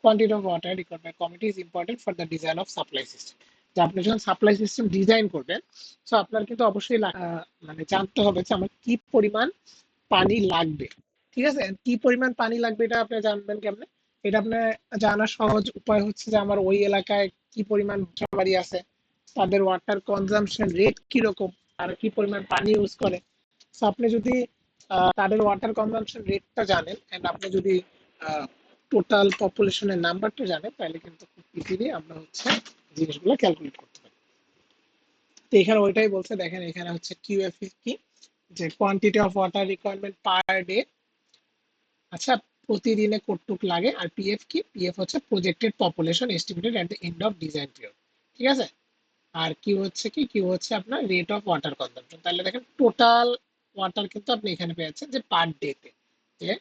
quantity of water required by community is important for the design of supply system. যে আপনি যখন সাপ্লাই সিস্টেম ডিজাইন করবেন, so আপনার কিন্তু অবশ্যই মানে জানতে হবে যে আমার কি পরিমাণ পানি লাগবে, ঠিক আছে। কি পরিমাণ পানি লাগবে এটা আপনি জানবেন কেমনে? এটা আপনার জানার সহজ উপায় হচ্ছে যে আমার ওই এলাকায় কি পরিমাণ বাড়ি আছে, তাদের ওয়াটার কনজাম্পশন রেট কিরকম, আর কি পরিমাণ পানি ইউজ করে। সো আপনি যদি তাদের ওয়াটার কনজাম্পশন রেটটা জানেন এন্ড আপনি যদি টোটাল পপুলেশনের নাম্বারটা জানেন, তাহলে কিন্তু খুব ইজিলি আমরা হচ্ছে জিনিসগুলো ক্যালকুলেট করতে পারি। তো এখানে ওইটাই বলছে, দেখেন এখানে হচ্ছে কিউএফ কি, যে quantity of water requirement per day, আচ্ছা প্রতিদিনে কতটুক লাগে। আর পিএফ কি? পিএফ হচ্ছে projected population estimated at the end of design period, ঠিক আছে। আর কিউ হচ্ছে কি? কিউ হচ্ছে আপনার রেট অফ ওয়াটার কনজাম্পশন। তাহলে দেখেন টোটাল ওয়াটার কিন্তু আপনি এখানে পেয়েছেন যে পার ডে তে, যে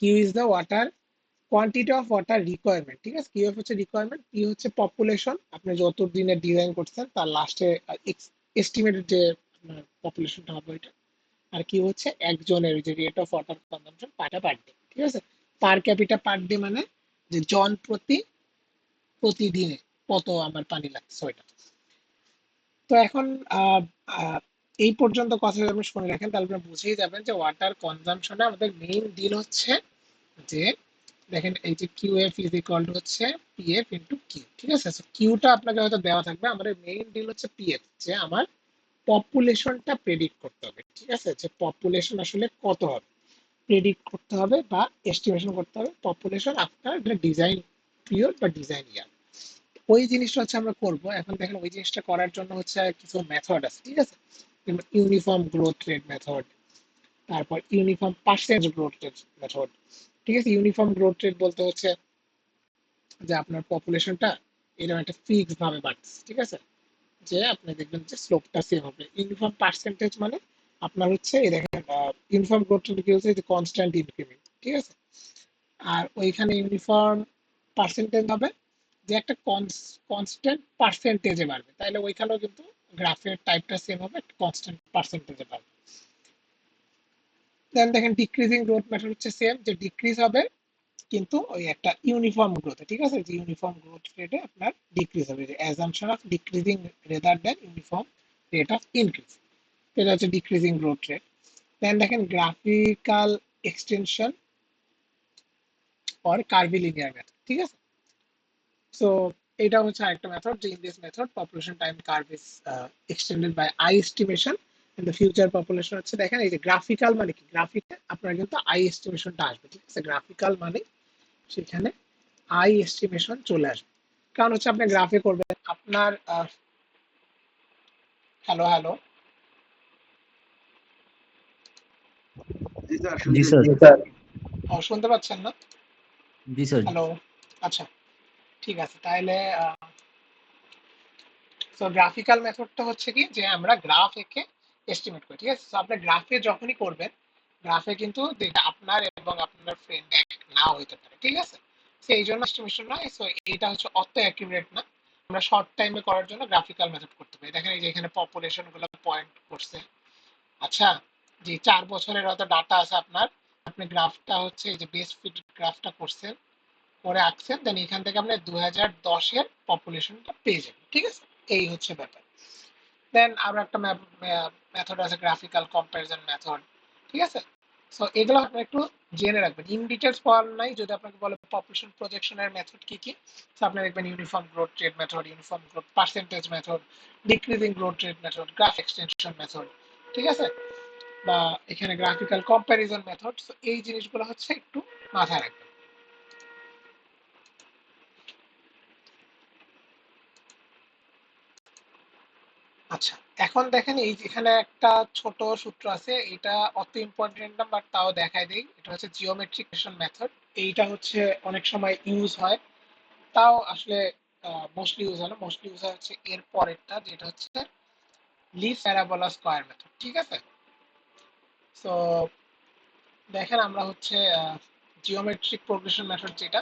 Q is the water quantity of water requirement, ঠিক আছে। কিউ হচ্ছে রিকোয়ারমেন্ট, পি হচ্ছে পপুলেশন, আপনি যত দিনে ডিজাইন করছেন তার লাস্টে এস্টিমেটেড যে পপুলেশনটা হবে ওইটা। আর কি হচ্ছে একজনের যে rate of water consumption per day, ঠিক আছে। পার ক্যাপিটা পার ডে মানে যে জন প্রতি প্রতিদিনে কত আমার পানি লাগছে ওইটা। তো এখন আহ, আহ, এই পর্যন্ত কথা যদি আপনি শুনে রাখেন, তাহলে আপনি বুঝেই যাবেন যে ওয়াটার কনজাম্পশনে আমাদের মেইন ডিল হচ্ছে যে, দেখেন এই যে Q F is equal to হচ্ছে পিএফ ইন্টু কিউ, ঠিক আছে। কিউটা আপনাকে হয়তো দেওয়া থাকবে, আমাদের মেইন ডিল হচ্ছে পিএফ, যে আমার পপুলেশনটা প্রেডিক্ট করতে হবে, ঠিক আছে। যে পপুলেশন আসলে কত হবে প্রেডিক্ট করতে হবে বা এস্টিমেশন করতে হবে, পপুলেশন আফটার ডিজাইন পিরিয়ড বা ডিজাইন ইয়ার। ওই জিনিসটা হচ্ছে আমরা করব। এখন দেখেন ওই জিনিসটা করার জন্য হচ্ছে কিছু মেথড আছে, ঠিক আছে। যেমন ইউনিফর্ম গ্রোথ রেট মেথড, তারপর uniform percentage growth rate method, ঠিক আছে। ইউনিফর্ম গ্রোথ রেট বলতে হচ্ছে যে আপনার পপুলেশনটা এরকম একটা ফিক্সড ভাবে বাড়ছে, ঠিক আছে, যে আপনি দেখবেন যে স্লোপটা সেম হবে। ইউনিফর্ম পার্সেন্টেজ মানে আপনার হচ্ছে এই দেখেন ইউনিফর্ম গ্রোথ রেট কি হচ্ছে, যে কনস্ট্যান্ট ইনক্রিমেন্ট, ঠিক আছে। আর ওইখানে ইউনিফর্ম পার্সেন্টেজ হবে যে একটা কনস্ট্যান্ট পার্সেন্টেজে বাড়বে, তাহলে ওইখানেও কিন্তু গ্রাফের টাইপটা সেম হবে, কনস্ট্যান্ট পার্সেন্টেজে বাড়বে। দেন দেখেন ডিক্রিজিং গ্রোথ মেথড হচ্ছে সেম, যে ডিক্রিজ হবে কিন্তু ওই একটা ইউনিফর্ম গ্রোথ, ঠিক আছে। যে ইউনিফর্ম গ্রোথ রেটে আপনার ডিক্রিজ হবে, যে assumption of decreasing rather than uniform rate of increase, এটা হচ্ছে ডিক্রিজিং গ্রোথ রেট। দেন দেখেন graphical extension or curvilinear method, ঠিক আছে। সো এটা হচ্ছে আরেকটা মেথড, যে in this method population time curve is extended by eye estimation in the future population হচ্ছে, দেখেন এই যে গ্রাফিক্যাল মানে কি, গ্রাফিকে আপনার কিন্তু আই এস্টিমেশনটা আসবে, ঠিক আছে। গ্রাফিক্যাল মানে সেখানে আই এস্টিমেশন চলে আসবে, কারণ হচ্ছে আপনি গ্রাফে করবেন আপনার হ্যালো হ্যালো। জি জি স্যার। শুনতে পাচ্ছেন না? জি স্যার। হ্যালো। আচ্ছা, ঠিক আছে। তাহলে সো গ্রাফিক্যাল মেথডটা হচ্ছে কি যে আমরা গ্রাফ এঁকে এস্টিমেট করি, ঠিক আছে? তো আপনি গ্রাফে যখনই করবেন, গ্রাফে কিন্তু আপনার এবং আপনার ফ্রেন্ড এক নাও হইতে পারে, ঠিক আছে? সো এই জন্য এস্টিমেশন নয়, সো এটা হচ্ছে অত অ্যাকিউরেট না। আমরা শর্ট টাইমে করার জন্য গ্রাফিক্যাল মেথড করতে পারি। দেখেন এই যে এখানে পপুলেশন গুলো পয়েন্ট করছে। আচ্ছা, যে 4 বছরের হয়তো ডাটা আছে আপনার, আপনি গ্রাফটা হচ্ছে এই যে বেস ফিট গ্রাফটা করছেন, করে আঁকছেন, দেন এখান থেকে আপনি 2010-এর পপুলেশনটা পেয়ে যাবেন, ঠিক আছে? এই হচ্ছে ব্যাপার। দেন আরো একটা মেথড আছে, গ্রাফিক্যাল কম্পারিজন মেথড, ঠিক আছে? সো এগুলো আপনি একটু জেনে রাখবেন। ইন ডিটেলস পড়ার নাই, যদি আপনাকে বলে পপুলেশন প্রজেকশনের মেথড কি কি, তো আপনি দেখবেন uniform growth rate method, uniform growth percentage method, decreasing growth rate method, graph extension method, ঠিক আছে? বা এখানে গ্রাফিক্যাল কম্পারিজন মেথড। সো এই জিনিসগুলো হচ্ছে একটু মাথায় রাখবেন। আচ্ছা, এখন দেখেন এই যেখানে একটা ছোট সূত্র আছে, এটা অত ইম্পর্টেন্ট না, বাট তাও দেখাই দেই। এটা হচ্ছে জিওমেট্রিক মেথড। এইটা হচ্ছে অনেক সময় ইউজ হয়, তাও আসলে মোস্টলি ইউজ হয় না। মোস্টলি ইউজ হয় হচ্ছে এর পরেরটা, যেটা হচ্ছে লিস্ট প্যারাবোলা স্কয়ার মেথড, ঠিক আছে? সো দেখেন আমরা হচ্ছে জিওমেট্রিক প্রোগ্রেশন মেথড যেটা,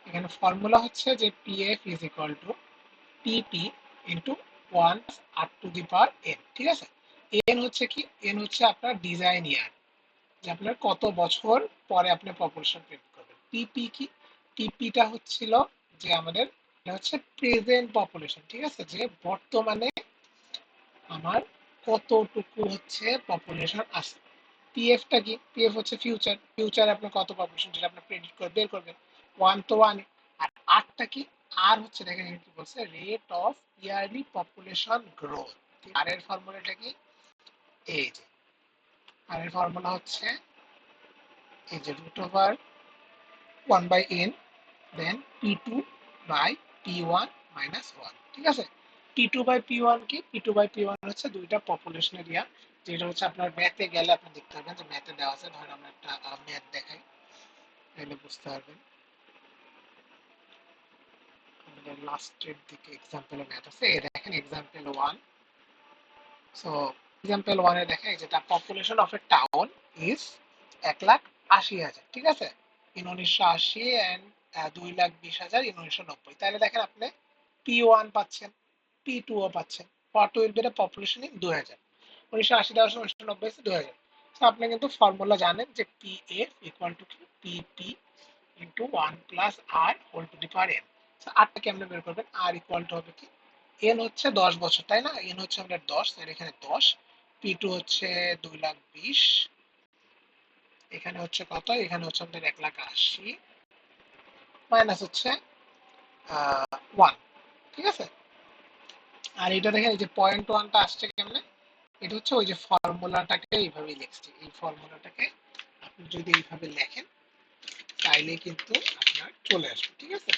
এখানে ফর্মুলা হচ্ছে যে PF is equal to PP into 1 r⁴n, ঠিক আছে? এন হচ্ছে কি? এন হচ্ছে আপনার ডিজাইন ইয়ার, যে আপনার কত বছর পরে আপনি পপুলেশন প্রেডিক্ট করবেন। পিপি কি? পিপিটা হচ্ছিল যে আমাদের, এটা হচ্ছে প্রেজেন্ট পপুলেশন, ঠিক আছে? যে বর্তমানে আমার কতটুকু হচ্ছে পপুলেশন আছে। পিএফটা কি? পিএফ হচ্ছে ফিউচার, ফিউচারে আপনি কত পপুলেশন যেটা আপনি প্রেডিক্ট করে বের করবেন। ওয়ান তো ওয়ান। আর আরটা কি? আর হচ্ছে দেখেন এখানে কি বলছে, rate of yearly population growth. আর এর ফর্মুলাটা কি? এই যে আর এর ফর্মুলা হচ্ছে এই যে √1/n, then P2 by P1 minus 1, ঠিক আছে? P2 বাই P1 কি? P2 বাই P1 হচ্ছে দুইটা পপুলেশন এরিয়া, যেটা হচ্ছে আপনার ম্যাথে গেলে আপনি দেখতে পাবেন যে ম্যাথে দেওয়া আছে। ধরেন আমরা একটা ম্যাথ দেখাই, তাহলে বুঝতে পারবেন। আমাদের লাস্টের দিকে এক্সাম্পল ম্যাথ আছে, এই দেখেন এক্সাম্পল 1। সো এক্সাম্পল 1 এ দেখেন এই যে the population of a town is 1,80,000, ঠিক আছে? In 1980 and 2,20,000 in 1990। তাহলে দেখেন আপনি P1 পাচ্ছেন, P2 ও পাচ্ছেন। What will be the population in 2000? 1980 দেওয়া আছে, 1990 আছে, 2000। তো আপনি কিন্তু ফর্মুলা জানেন যে PF ইকুয়াল টু কি? PP into 1 plus r whole to the power n। আরটা কেমনে বের করবেন? আর ইকুয়াল টু হবে কি? এন হচ্ছে 10 বছর, তাই না? এন হচ্ছে আমাদের 10, এর এখানে 10। P2 হচ্ছে 2,20,000, এখানে হচ্ছে কত? এখানে হচ্ছে আমাদের 1,80,000 মাইনাস হচ্ছে 1, ঠিক আছে? আর এটা দেখেন এই যে পয়েন্ট ওয়ানটা আসছে কেমনে? এটা হচ্ছে ওই যে ফর্মুলাটাকে এইভাবে লিখছি। এই ফর্মুলাটাকে আপনি যদি এইভাবে লেখেন, তাইলে কিন্তু আপনার চলে আসবে, ঠিক আছে?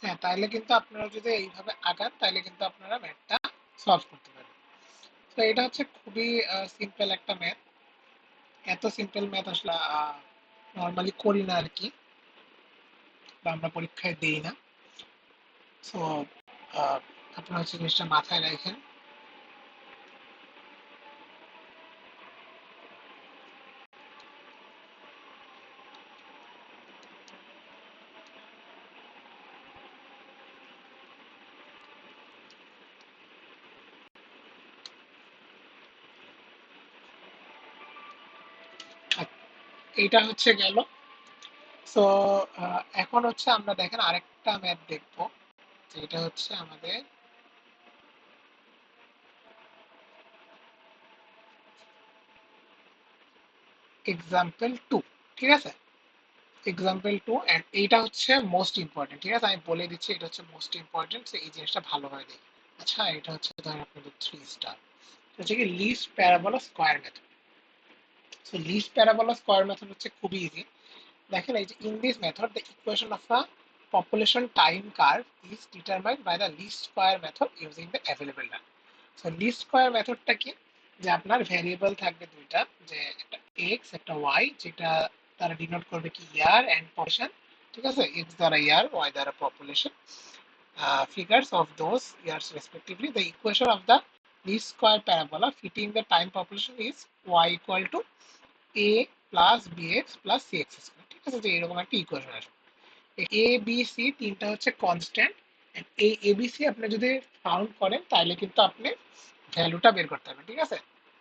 হ্যাঁ, তাহলে কিন্তু আপনারা যদি এইভাবে আগান, তাহলে কিন্তু আপনারা ম্যাথটা সলভ করতে পারবেন। তো এটা হচ্ছে খুবই সিম্পল একটা ম্যাথ। এত সিম্পল ম্যাথ আসলে নর্মালি করি না আর কি, বা আমরা পরীক্ষায় দেই না। সো আপনারা হচ্ছে জিনিসটা মাথায় রাখেন। এইটা হচ্ছে গেল। সো এখন হচ্ছে আমরা দেখেন আরেকটা ম্যাথ দেখবো, যেটা হচ্ছে আমাদের এক্সাম্পল 2। ঠিক আছে, এক্সাম্পল 2 এন্ড এইটা হচ্ছে মোস্ট ইম্পর্টেন্ট। ঠিক আছে, আমি বলে দিচ্ছি এটা হচ্ছে মোস্ট ইম্পর্টেন্ট, এই জিনিসটা ভালোভাবে দেখি। আচ্ছা, এটা হচ্ছে ধরেন আপনাদের 3 স্টার হচ্ছে কি least parabola square method. So least parabola square method হচ্ছে খুবই ইজি। দেখেন এই যে in this method the equation of a population time curve is determined by the least square method using the available data. So least square মেথডটা কি, যে আপনার variable থাকবে দুইটা, যে একটা এক্স একটা ওয়াই, যেটা তারা ডিনোট করবে কি ইয়ার এন্ড পপুলেশন। ঠিক আছে, এক্স দ্বারা ইয়ার, ওয়াই দ্বারা population, figures of those years respectively. The equation of the least square parabola fitting the time population is y equal to a plus bx plus cx square. ঠিক আছে, যে এরকম একটা equation আসবে। এ বি সি তিনটা হচ্ছে constant, এই A B C আপনি যদি ফাউন্ড করেন তাহলে কিন্তু আপনি ভ্যালুটা বের করতে পারবেন। ঠিক আছে,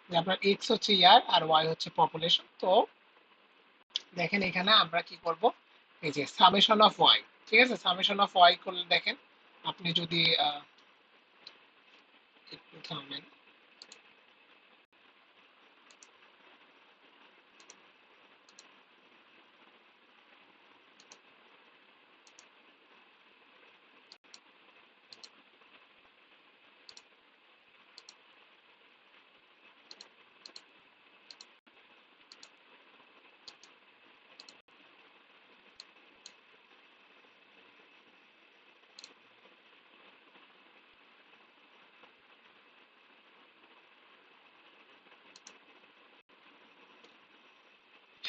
যে আপনার এক্স হচ্ছে ইয়ার আর ওয়াই হচ্ছে পপুলেশন। তো দেখেন এখানে আমরা কি করব, এই যে সামেশন অফ ওয়াই। ঠিক আছে, সামেশন অফ ওয়াই করলে দেখেন আপনি যদি একটু থামেন,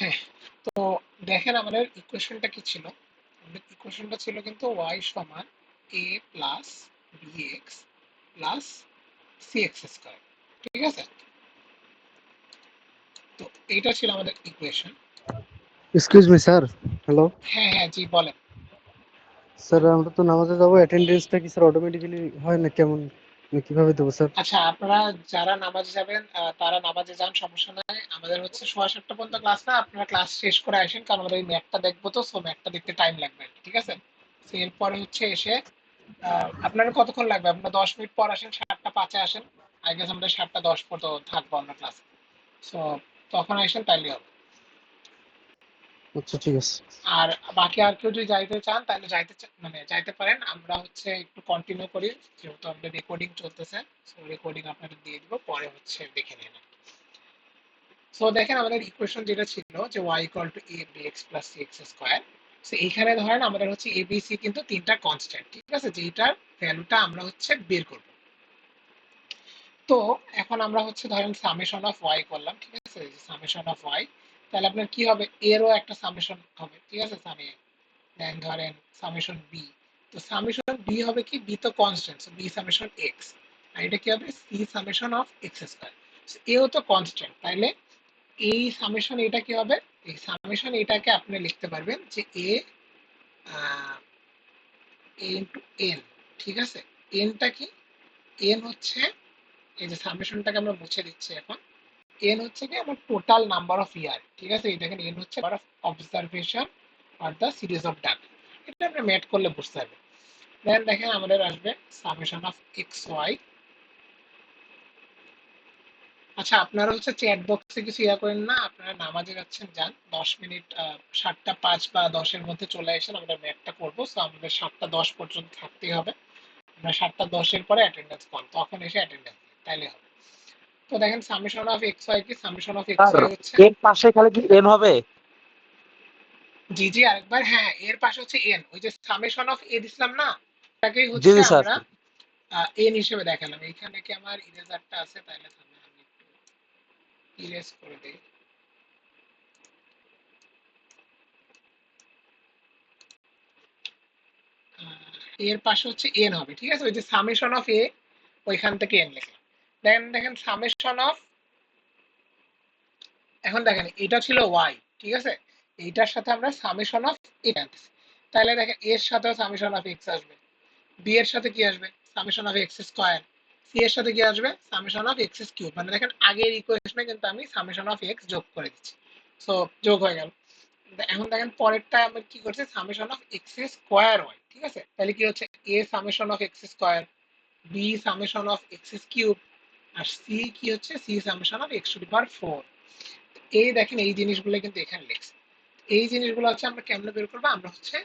হ্যাঁ। তো দেখেন আমাদের ইকুয়েশনটা কি ছিল, আমাদের ইকুয়েশনটা ছিল কিন্তু ওয়াই সমান A plus B X plus C X square. ঠিক আছে, তো এইটা ছিল আমাদের equation. Excuse me sir, hello হ্যাঁ হ্যাঁ, জি বলেন। স্যার, আমরা তো নামাজে যাবো, অ্যাটেন্ডেন্সটা কি স্যার অটোমেটিক্যালি হয় না কেমন, আমি কিভাবে দেবো স্যার? আচ্ছা, আপনারা যারা নামাজে যাবেন তারা নামাজে যান, সমস্যা নাই। আমাদের হচ্ছে 7:30 পর্যন্ত ক্লাস, না আপনারা ক্লাস শেষ করে আসেন, কারণ আমাদের এই ম্যাথটা দেখবো, তো সো ম্যাথটা দেখতে টাইম লাগবে। ঠিক আছে, তো এরপরে হচ্ছে এসে আপনার কতক্ষণ লাগবে, আপনার 10 মিনিট পর আসেন, 7:05-এ আসেন। আই গেস আমরা 7:10 পর্যন্ত থাকবো আমরা ক্লাসে। সো তখন আসেন তাইলে হবে। আচ্ছা ঠিক আছে। আর বাকি আর কেউ যদি যাইতে চান তাহলে মানে যাইতে পারেন। আমরা হচ্ছে একটু কন্টিনিউ করি, যেহেতু আমাদের রেকর্ডিং চলতেছে। সো রেকর্ডিং আপনাদের দিয়ে দিব, পরে হচ্ছে দেখে নিন। সো দেখেন আমাদের ইকুয়েশন যেটা ছিল যে y equal to a bx plus cx square. So এইখানে ধরেন আমাদের হচ্ছে a b c কিন্তু তিনটা কনস্ট্যান্ট। ঠিক আছে, যেটার ভ্যালুটা আমরা হচ্ছে বের করব। তো এখন আমরা হচ্ছে ধরেন সামেশন অফ y করলাম। ঠিক আছে, সামেশন অফ y, তাহলে আপনার কি হবে, এরও একটা সামেশন হবে। ঠিক আছে, দেন ধরেন সামেশন বি। তো সামেশন বি হবে কি, বি তো constant, so B summation X. আর এটা কি হবে, C summation of x square. এও তো কনস্ট্যান্ট, তাইলে এই সামেশন এটা কি হবে, এই সামেশন এটাকে আপনি লিখতে পারবেন যে এ ইনটু এন। ঠিক আছে, এনটা কি, এন হচ্ছে, এই যে সামেশনটাকে আমরা মুছে দিচ্ছি এখন, এন হচ্ছে কি আমার টোটাল নাম্বার অফ ইয়ার। ঠিক আছে, এই দেখেন এন হচ্ছে number of observation are the series of data. এটা আপনি ম্যাথ করলে বুঝতে পারবেন। দেন দেখেন আমাদের আসবে সামেশন অফ এক্স ওয়াই। আচ্ছা, আপনারা হচ্ছে চ্যাট বক্সে কিছু ইয়া করেন না, আপনারা নামাজে যাচ্ছেন, যান 10 মিনিট 7:05 বা 10-এর মধ্যে চলে আসেন, আমরা ম্যাথটা করবো। সো আমাদের 7:10 পর্যন্ত থাকতেই হবে। আমরা 7:10-এর পরে অ্যাটেন্ডেন্স পান, তখন এসে অ্যাটেন্ডেন্স তাইলে হবে। তো দেখেন সামেশন অফ এক্স ওয়াই কি, summation of x sir y হচ্ছে, এর পাশে খালি কি এন হবে? জি জি আরেকবার, হ্যাঁ এর পাশে হচ্ছে এন, ওই যে সামেশন অফ এ দিছিলাম না, এটাকেই জি হচ্ছে জি স্যার। আমরা এন হিসেবে দেখালাম। এইখানে কি আমার ইরেজারটা আছে, তাহলে থামেন আমি একটু ইরেজ করে দিই। এর পাশে হচ্ছে এন হবে। ঠিক আছে, ওই যে সামেশন অফ এ, ওইখান থেকে এন লিখলাম। দেন দেখেন সামেশন অফ, এখন দেখেন এটা ছিল ওয়াই। ঠিক আছে, এইটার সাথে আমরা সামেশন অফ এ আনতেছি, তাহলে দেখেন এর সাথেও সামেশন অফ এক্স আসবে, বি এর সাথে কি আসবে, summation of x square, c এর সাথে কি আসবে, সামেশন অফ এক্স কিউব। মানে দেখেন আগের ইকুয়েশনে কিন্তু আমি সামেশন অফ এক্স যোগ করে দিচ্ছি। সো যোগ হয়ে গেল। এখন দেখেন পরেরটা আমরা কি করছি, summation of X square Y, ঠিক আছে? তাহলে কি হচ্ছে, A summation of X square, B summation of x cube, আর সি কি হচ্ছে, C summation of X to the power 4। এই দেখেন এই জিনিসগুলো কিন্তু এখানে লিখছে। এই জিনিসগুলো হচ্ছে আমরা কেমনে বের করবো, আমরা হচ্ছে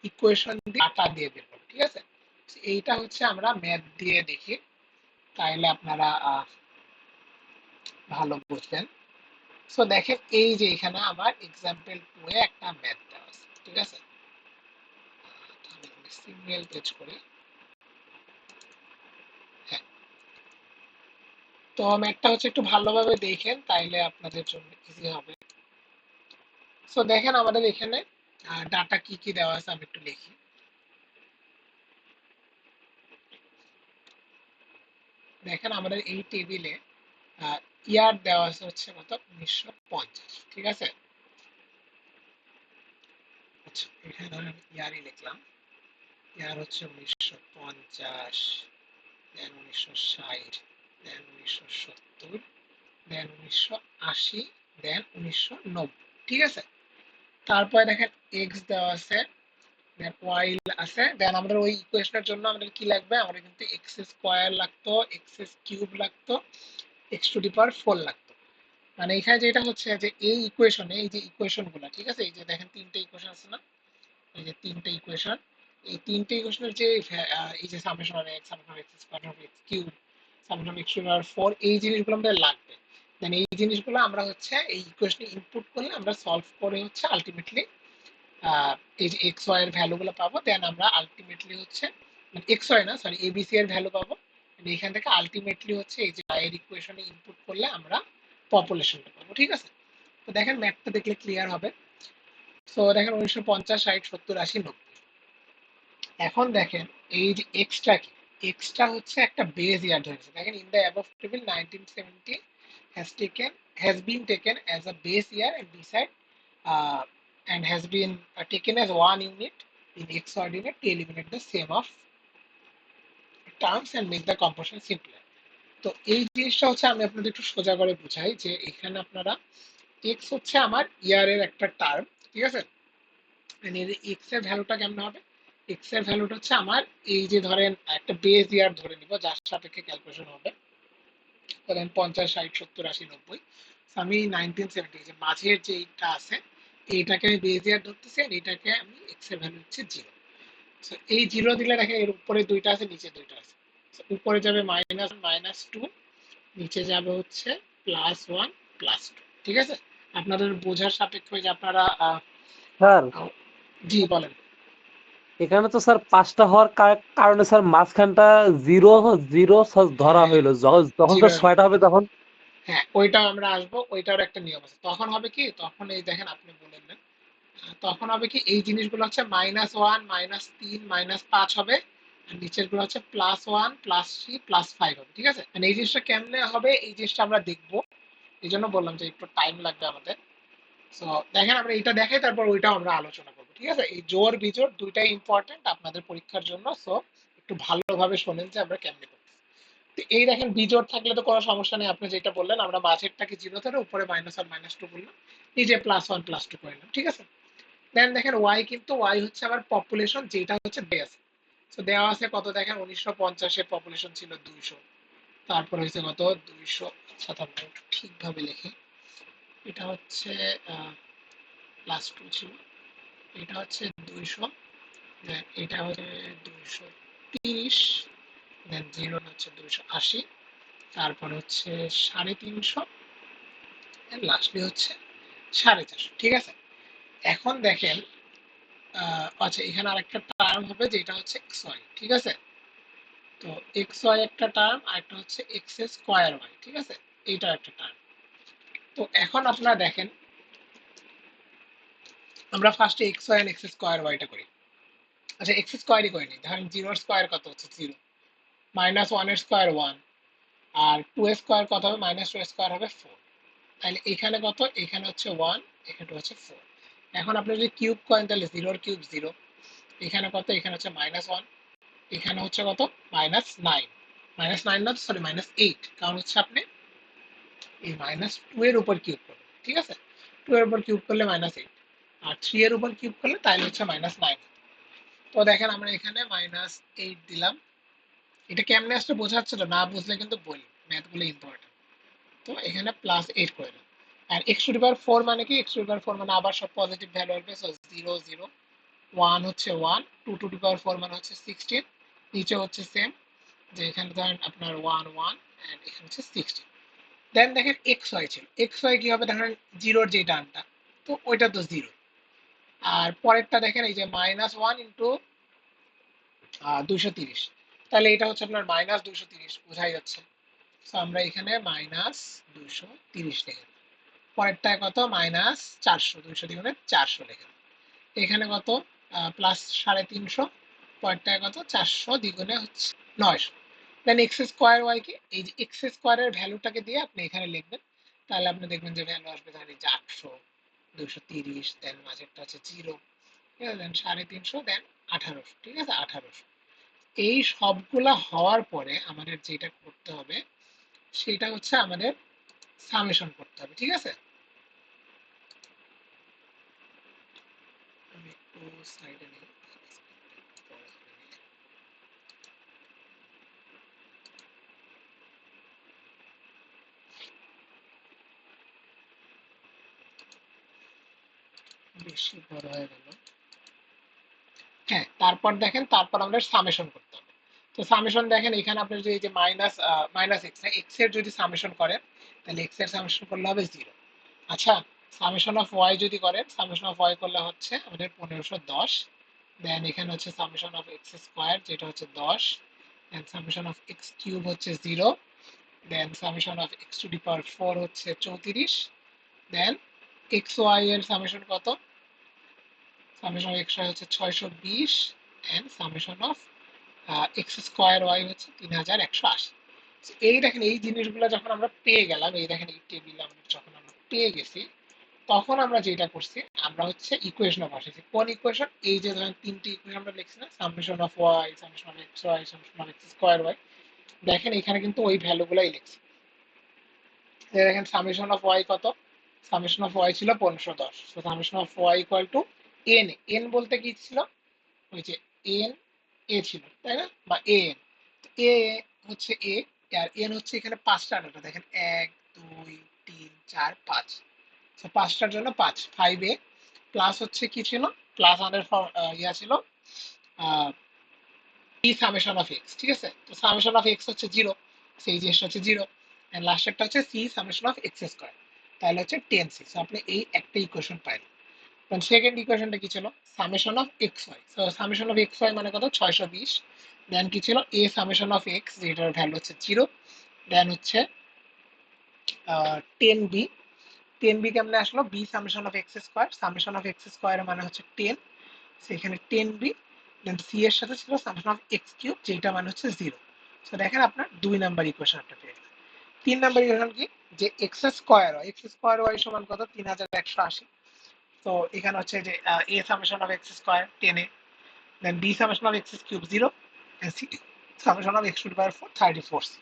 ইকুয়েশন দিয়ে ডাটা দিয়ে বের করবো, ঠিক আছে? এইটা হচ্ছে আমরা ম্যাথ দিয়ে দেখি, তাইলে আপনারা ভালো বুঝবেন। সো দেখেন এই যে এখানে আমার এক্সাম্পল 2 এ একটা ম্যাথ দেওয়া আছে, ঠিক আছে? আমি সিঙ্গেল পেজ করি। হ্যাঁ, তো ম্যাথটা হচ্ছে একটু ভালোভাবে দেখেন, তাইলে আপনাদের জন্য ইজি হবে। সো দেখেন আমাদের এখানে ডাটা কি কি দেওয়া আছে, আমি একটু লিখি। দেখেন আমাদের এই টেবিলে ইয়ার দেওয়া আছে হচ্ছে কত, 1950, ঠিক আছে? আচ্ছা, এখানে ধরেন আমি ইয়ারই লিখলাম। ইয়ার হচ্ছে 1950, দেন 1960, দেন 1970, দেন 1980, দেন 1990, ঠিক আছে? তারপরে দেখেন এক্স দেওয়া আছে, দেন ওয়াই আছে, দেন আমাদের ওই ইকুয়েশনের জন্য আমাদের কি লাগবে, আমাদের কিন্তু এক্স স্কোয়ার লাগতো, এক্স কিউব লাগতো, এক্স টু দি পাওয়ার 4 লাগতো। মানে এখানে যেটা হচ্ছে যে এই ইকুয়েশনে, এই যে ইকুয়েশন গুলা, ঠিক আছে, এই যে দেখেন তিনটে ইকুয়েশন আছে না, এই যে তিনটে ইকুয়েশন, এই তিনটে ইকুয়েশনের যে এই যে summation of X, summation of x square, of x cube, summation of X to the power 4, এই জিনিসগুলো আমাদের লাগবে। দেন এই জিনিসগুলো আমরা হচ্ছে এই ইকুয়েশনে ইনপুট করলে আমরা সলভ করে হচ্ছে আলটিমেটলি এই যে এক্স ওয়াই এর ভ্যালুগুলো পাবো। দেন আমরা আলটিমেটলি হচ্ছে মানে এক্স ওয়াই না, সরি, এবিসি এর ভ্যালু পাবো। এখান থেকে আলটিমেটলি হচ্ছে এই যে এর ইকুয়েশনে ইনপুট করলে আমরা পপুলেশনটা পাবো, ঠিক আছে? তো দেখেন ম্যাথটা দেখলে ক্লিয়ার হবে। সো দেখেন 1950, 60, 70, 80, 90। এখন দেখেন এই যে এক্সট্রা কি, এক্সট্রা হচ্ছে একটা বেস ইয়ার ধরেছে। দেখেন in the above table 1970 has been taken as a base year and beside and has been taken as one unit in x coordinate to eliminate the same of terms and make the composition simpler. তো এই জিনিসটা হচ্ছে আমি আপনাদের একটু সোজা করে বুঝাই যে এখানে আপনারা এক্স হচ্ছে আমার ইয়ারের একটা টার্ম, ঠিক আছে? এক্স এর ভ্যালুটা কেমন হবে, এক্স এর ভ্যালুটা হচ্ছে আমার এই যে ধরেন একটা বেস ইয়ার ধরে নিব যার সাপেক্ষে ক্যালকুলেশন হবে, ধরেন 50, 60, 70, 80, 90। আমি 1970 যে মাঝের যেটা আছে এইটাকে আমি বেস ইয়ার ধরতেছি, আর এইটাকে আমি এক্স এর ভ্যালু হচ্ছে 0। এই 0 দিলে দেখেন এর উপরে দুইটা আছে, নিচে দুইটা আছে। উপরে যাবে -1, -2, নিচে যাবে হচ্ছে +1, +2, ঠিক আছে? আপনাদের বোঝার সাপেক্ষে যে আপনারা স্যার জি বলেন। এখানে তো স্যার 5টা হওয়ার কারণে স্যার মাঝখানটা জিরো জিরো ধরা হ্যাঁ, হইলো, যখন জিরো। স্যার 6টা হবে তখন। হ্যাঁ, ওইটাও আমরা আসবো, ওইটার একটা নিয়ম আছে। তখন হবে কি, তখন এই দেখেন আপনি বললেন, তখন হবে কি এই জিনিসগুলো হচ্ছে -1, -3, -5 হবে, আর নিচের গুলো হচ্ছে +1, +3, +5 হবে, ঠিক আছে? মানে এই জিনিসটা কেমনে হবে এই জিনিসটা আমরা দেখবো, এই জন্য বললাম যে একটু টাইম লাগবে আমাদের। সো দেখেন আমরা এটা দেখাই, তারপর ওইটাও আমরা আলোচনা করবো, ঠিক আছে? এই জোড় বিজোড় দুইটাই ইম্পর্টেন্ট আপনাদের পরীক্ষার জন্য। সো একটু ভালোভাবে শোনেন যে আমরা কেমনে করবো। তো এই দেখেন বিজোড় থাকলে তো কোনো সমস্যা নেই, আপনি যেটা বললেন আমরা মাঝেরটাকে 0 ধরে উপরে -1, -2 বললাম, নিচে +1, +2 করে নিলাম, ঠিক আছে? দেন দেখেন ওয়াই, কিন্তু ওয়াই হচ্ছে আমার পপুলেশন, যেটা হচ্ছে বেস। তো দেওয়া আছে কত, দেখেন 1950 এর পপুলেশন ছিল 200, তারপর হয়েছে কত 200, আচ্ছা তারপর একটু ঠিকভাবে লিখি, এটা হচ্ছে +2 ছিল, এটা হচ্ছে 200, দেন এটা হচ্ছে 230, দেন 0 হচ্ছে 280, তারপর হচ্ছে 350, এন্ড লাস্টলি হচ্ছে 450, ঠিক আছে? এখন দেখেন আচ্ছা এখানে আরেকটা টার্ম হবে যেটা হচ্ছে এক্স ওয়াই, ঠিক আছে? তো এক্স ওয়াই একটা টার্ম, আর একটা হচ্ছে এক্স স্কোয়ার ওয়াই, ঠিক আছে? এইটা একটা টার্ম। তো এখন আপনারা দেখেন আমরা ফার্স্টে X Y and X square ওয়াইটা করি। আচ্ছা এক্স স্কোয়ারই করে নিই, ধরেন 0 স্কোয়ার কত হচ্ছে 0, -1 এর স্কোয়ার 1, আর 2 এর স্কোয়ার কত হবে, -2 এর স্কোয়ার হবে 4। তাহলে এখানে কত, এখানে হচ্ছে 1, এখানে হচ্ছে 4। এখন আপনি যদি কিউব করেন তাহলে 0 এর কিউব 0, এখানে কত, এখানে হচ্ছে -1, এখানে হচ্ছে কত, -9, -9 না, সরি -8, কারণ হচ্ছে আপনি এই -2 এর উপর কিউব করবেন, ঠিক আছে? 2 এর উপর কিউব করলে -8, আর 3 এর উপর কিউব করলে তাহলে হচ্ছে -9। তো দেখেন আমরা এখানে -8 দিলাম। এটা কেমনে আসলে বোঝা যাচ্ছিল, না বুঝলে কিন্তু বলি, ম্যাথগুলো ইম্পর্টেন্ট। তো এখানে +8 করে দিলাম। আর x⁴ মানে কি, x⁴ মানে আবার সব পজিটিভ ভ্যালু আসবে, সো 0 0, 1 হচ্ছে 1, 2⁴ মানে হচ্ছে 16, নিচে হচ্ছে সেম, যে এখানে ধরেন আপনার 1 1 এন্ড এখানে হচ্ছে 16। দেন দেখেন xy ছিল, xy কি হবে দেখেন, জিরোর যে টার্মটা, তো ওইটা তো 0। আর পরেরটা দেখেন এই যে -1 ইন্টু 230, তাহলে এটা হচ্ছে আপনার -230, বোঝাই যাচ্ছে। তো আমরা এখানে -230 লিখে, পরেরটায় কত -400, 200 দ্বিগুণে 400 লিখে, এখানে কত +350, পরেরটায় কত 400 দ্বিগুণে হচ্ছে 900। দেন x² কি, এই যে x² এর ভ্যালুটাকে দিয়ে আপনি এখানে লিখবেন, তাহলে আপনি দেখবেন যে ভ্যালু আসবে ধরেন এই যে 800, 230, দেন মাঝেরটা হচ্ছে 0, ঠিক আছে, দেন 350, দেন 1800, ঠিক আছে 1800। এই সবগুলা হওয়ার পরে আমাদের যেটা করতে হবে সেটা হচ্ছে আমাদের সামেশন করতে হবে, ঠিক আছে। আমি একটু সাইডে নিই, বেশি বড় হয়ে গেল। হ্যাঁ, তারপর দেখেন, তারপর আমাদের সামেশন করতে হবে। তো সামেশন দেখেন এখানে আপনার যে এই যে এক্স এর যদি সামেশন করেন, তাহলে এক্স এর সামেশন করলে হবে 0। আচ্ছা, সামেশন অফ ওয়াই যদি করেন, সামেশন অফ ওয়াই করলে হচ্ছে আমাদের 1510। দেন এখানে হচ্ছে সামেশন অফ x² যেটা হচ্ছে 10, দেন সামেশন অফ x³ হচ্ছে 0, দেন সামেশন অফ x⁴ হচ্ছে 34, দেন xy এর সামেশন কত, সামেশন অফ xy হচ্ছে 620, and summation of x² y হচ্ছে 3180। এই দেখেন এই জিনিসগুলো যখন আমরা পেয়ে গেলাম, এই দেখেন এই টেবিল আমরা যখন আমরা পেয়ে গেছি, তখন আমরা যেটা করছি, আমরা হচ্ছে ইকুয়েশনে বসাইছি। কোন ইকুয়েশন, এই যে ধরেন তিনটি ইকুয়েশন আমরা লিখছি না, summation of y, summation of x y, summation of x²y, দেখেন এখানে কিন্তু ওই ভ্যালুগুলাই লিখছি। দেখেন সামেশন অফ ওয়াই কত, সামেশন অফ ওয়াই ছিল 1510, so summation of y equal to n, n বলতে কি ছিল, ওই যে এন এ ছিল তাই না, বা এ এন, এ হচ্ছে এ, আর এন হচ্ছে এখানে 5টা ডাটা, দেখেন 1 2 3 4 5, তো 5টার জন্য 5 এ, প্লাস হচ্ছে কি ছিল, প্লাস আমাদের ইয়া ছিল ই সামেশন অফ এক্স, ঠিক আছে। তো সামেশন অফ এক্স হচ্ছে 0, সেই জিনিসটা হচ্ছে 0, এন্ড লাস্টেরটা হচ্ছে সি সামেশন অফ x², তাহলে হচ্ছে 10c। সো আপনি এই একটা ইকুয়েশন পাইলেন। দেন সেকেন্ড ইকুয়েশনটা কি ছিল, summation of xy, so summation of xy মানে কত 620, দেন কি ছিল এ সামেশন অফ x যেটার ভ্যালু হচ্ছে 0, দেন হচ্ছে 10b, 10b কেমনে আসলো, b summation of x², summation of x² মানে হচ্ছে 10, সেখানে 10b, দেন সি এর সাথে ছিল সামেশন অফ x³ যেটা মানে হচ্ছে 0। সো দেখেন আপনার 2 নাম্বার ইকুয়েশন আপনি পেয়ে গেলেন। 3 নাম্বার ইকুয়েশন কি, যে x² সমান কত 3180। তো এখানে হচ্ছে যে a summation of x² 10a, then b summation of x³ 0, and c summation of x⁴ 34c।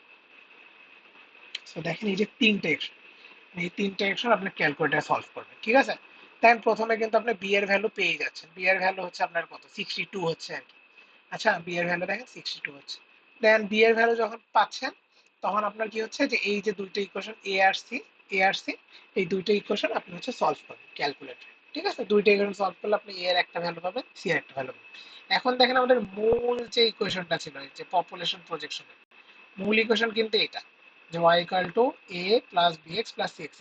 So দেখেন এই যে তিনটে এক্সন, এই তিনটে এক্সন আপনি ক্যালকুলেটরে সলভ করবেন, ঠিক আছে। দেন প্রথমে কিন্তু আপনি বি এর ভ্যালু পেয়ে যাচ্ছেন, বি এর ভ্যালু হচ্ছে আপনার কত 62 হচ্ছে আর কি। আচ্ছা, বি এর ভ্যালু দেখেন 62 হচ্ছে। দেন বি এর ভ্যালু যখন পাচ্ছেন, তখন আপনার কি হচ্ছে যে এই যে দুইটা ইকুয়েশন এ আর সি, এই দুইটা ইকুয়েশন আপনি হচ্ছে সলভ করবেন ক্যালকুলেটরে, ঠিক আছে। দুইটা ইকুয়েশন সলভ করলে আপনি এ এর একটা ভ্যালু পাবেন, সি এর একটা ভ্যালু পাবেন। এখন দেখেন আমাদের মূল যে ইকুয়েশনটা ছিল, যে পপুলেশন প্রজেকশনের মূল ইকুয়েশন কিন্তু এটা, যে y equal to a plus bx plus c x²।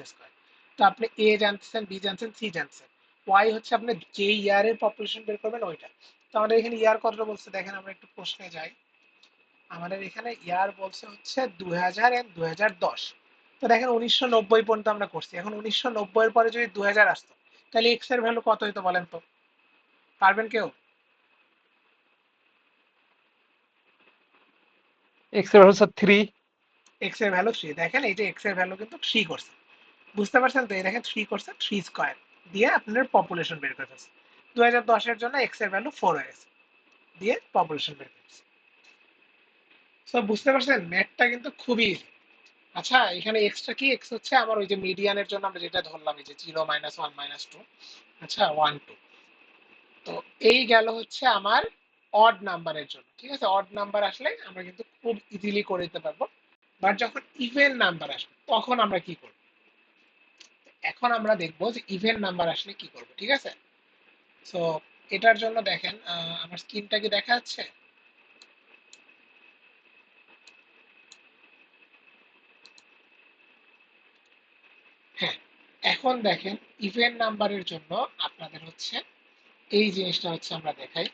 তো আপনি a জানতেছেন, b জানছেন, c জানছেন, y হচ্ছে আপনি যে ইয়ারের পপুলেশন বের করবেন ওইটা। তো আমাদের এখানে ইয়ার কতটা বলছে, দেখেন আমরা একটু প্রশ্নে যাই, আমাদের এখানে ইয়ার বলছে হচ্ছে 2000 এন্ড 2010। তো দেখেন 1990 পর্যন্ত আমরা করছি, এখন 1990 এর পরে যদি 2000 আসতো, তাহলে x এর ভ্যালু কত হইতো বলেন তো, পারবেন কেউ? এক্স এর হচ্ছে 3। x এর ভ্যালু 3, দেখেন এই যে x এর ভ্যালু কিন্তু 3 করছে, বুঝতে পারছেন তো, এই দেখেন 3 করছে, 3² দিয়ে আপনার পপুলেশন বের করে ফেলছে। 2010 এর জন্য x এর ভ্যালু 4 হয়ে গেছে, দিয়ে পপুলেশন বের করেছে। সো বুঝতে পারছেন, ম্যাথটা কিন্তু খুবই ইজি। আচ্ছা, এখানে এক্সটা কি? এক্স হচ্ছে আমার ওই যে মিডিয়ানের জন্য আমরা যেটা ধরলাম, এই যে 0 -1 -2। আচ্ছা, 1 2। তো এই গেল হচ্ছে আমার অড নাম্বারের জন্য। ঠিক আছে, অড নাম্বার আসলে আমরা কিন্তু খুব ইজিলি করে দিতে পারবো। বাট যখন ইভেন নাম্বার আসবে তখন আমরা কি করব? এখন আমরা দেখবো যে ইভেন নাম্বার আসলে কি করব। ঠিক আছে, সো এটার জন্য দেখেন আমার স্ক্রিনটা কি দেখা যাচ্ছে? হ্যাঁ, এখন দেখেন ইভেন নাম্বারের জন্য আপনাদের হচ্ছে এই জিনিসটা হচ্ছে আমরা দেখাই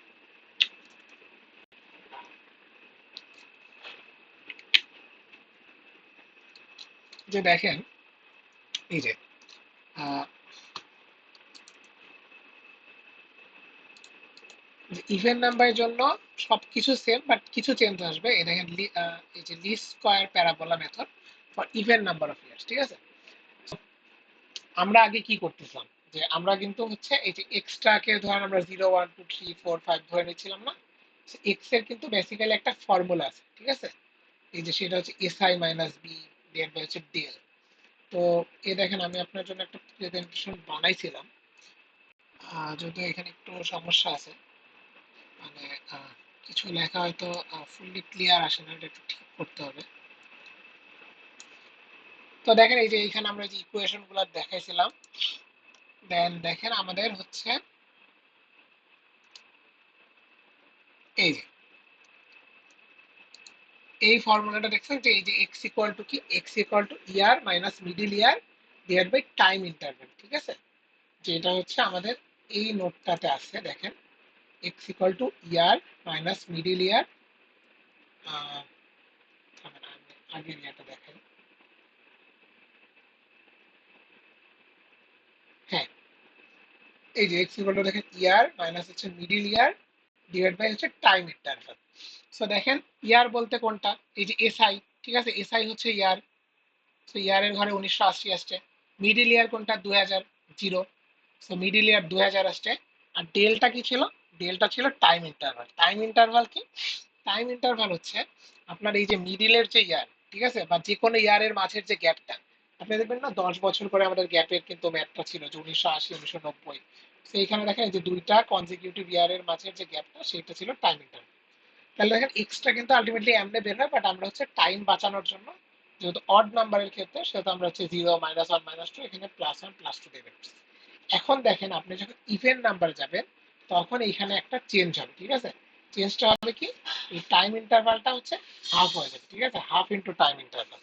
যে দেখেন এই যে ইভেন নাম্বারের জন্য সবকিছু সেম, বাট কিছু চেঞ্জ আসবে। এই দেখেন এই যে least square parabola method for even number of years. ঠিক আছে, আমরা আগে কি করতেছিলাম যে আমরা কিন্তু হচ্ছে এই যে এক্সট্রাকে ধরেন আমরা 0 1 2 3 4 5 ধরে নিচ্ছিলাম না? এক্স এর কিন্তু বেসিক্যালি একটা ফর্মুলা আছে। ঠিক আছে, এই যে সেটা হচ্ছে SI minus b divide by হচ্ছে ডেল। তো এই দেখেন আমি আপনার জন্য একটা প্রেজেন্টেশন বানাইছিলাম, যদিও এখানে একটু সমস্যা আছে, মানে কিছু লেখা হয়তো ফুললি ক্লিয়ার আসে না, এটা একটু ঠিক করতে হবে। তো দেখেন এই যে এখানে আমরা যে ইকুয়েশন গুলো দেখাইছিলাম, দেন দেখেন আমাদের হচ্ছে এই যে এই ফর্মুলাটা দেখছেন যে এই যে এক্স ইকুয়াল টু কি? X equal to year minus middle year divide by time interval. ঠিক আছে, যেটা হচ্ছে আমাদের এই নোটটাতে আছে। দেখেন X equal to year minus middle year, আগের ইয়ারটা দেখেন। হ্যাঁ, এই যে এক্স ইকুয়াল টু দেখেন ইয়ার মাইনাস হচ্ছে মিডিল ইয়ার ডিভাইড বাই হচ্ছে টাইম ইন্টারভ্যাল। সো দেখেন ইয়ার বলতে কোনটা? এই যে এসআই। ঠিক আছে, এসআই হচ্ছে ইয়ার, সো ইয়ারের ঘরে 1980 আসছে। মিডিল ইয়ার কোনটা? 2000, 0। সো মিডিল ইয়ার 2000 আসছে। আর ডেলটা কি ছিল? ডেলটা ছিল টাইম ইন্টারভাল। টাইম ইন্টারভাল কি? টাইম ইন্টারভাল হচ্ছে আপনার এই যে মিডিলের যে ইয়ার, ঠিক আছে, বা যে কোনো ইয়ারের মাঝের যে গ্যাপটা। আপনি দেখবেন না 10 বছর করে আমাদের গ্যাপের কিন্তু ম্যাথটা ছিল যে 1980 1990। তো এইখানে দেখেন যে দুইটা কনজিকিউটিভ ইয়ারের মাঝের যে গ্যাপটা সেটা ছিল টাইম ইন্টারভাল। তাহলে দেখেন এক্সট্রা কিন্তু আলটিমেটলি এমনি বের হয়, বাট আমরা হচ্ছে টাইম বাঁচানোর জন্য, যেহেতু অড নাম্বারের ক্ষেত্রে, সেহেতু আমরা হচ্ছে 0 -1 -2 এখানে +1 +2 দেবেন। এখন দেখেন আপনি যখন ইভেন নাম্বার যাবেন তখন এখানে একটা চেঞ্জ হবে। ঠিক আছে, চেঞ্জটা হবে কি? এই টাইম ইন্টারভালটা হচ্ছে হাফ হয়ে যাবে। ঠিক আছে, হাফ ইন্টু টাইম ইন্টারভাল।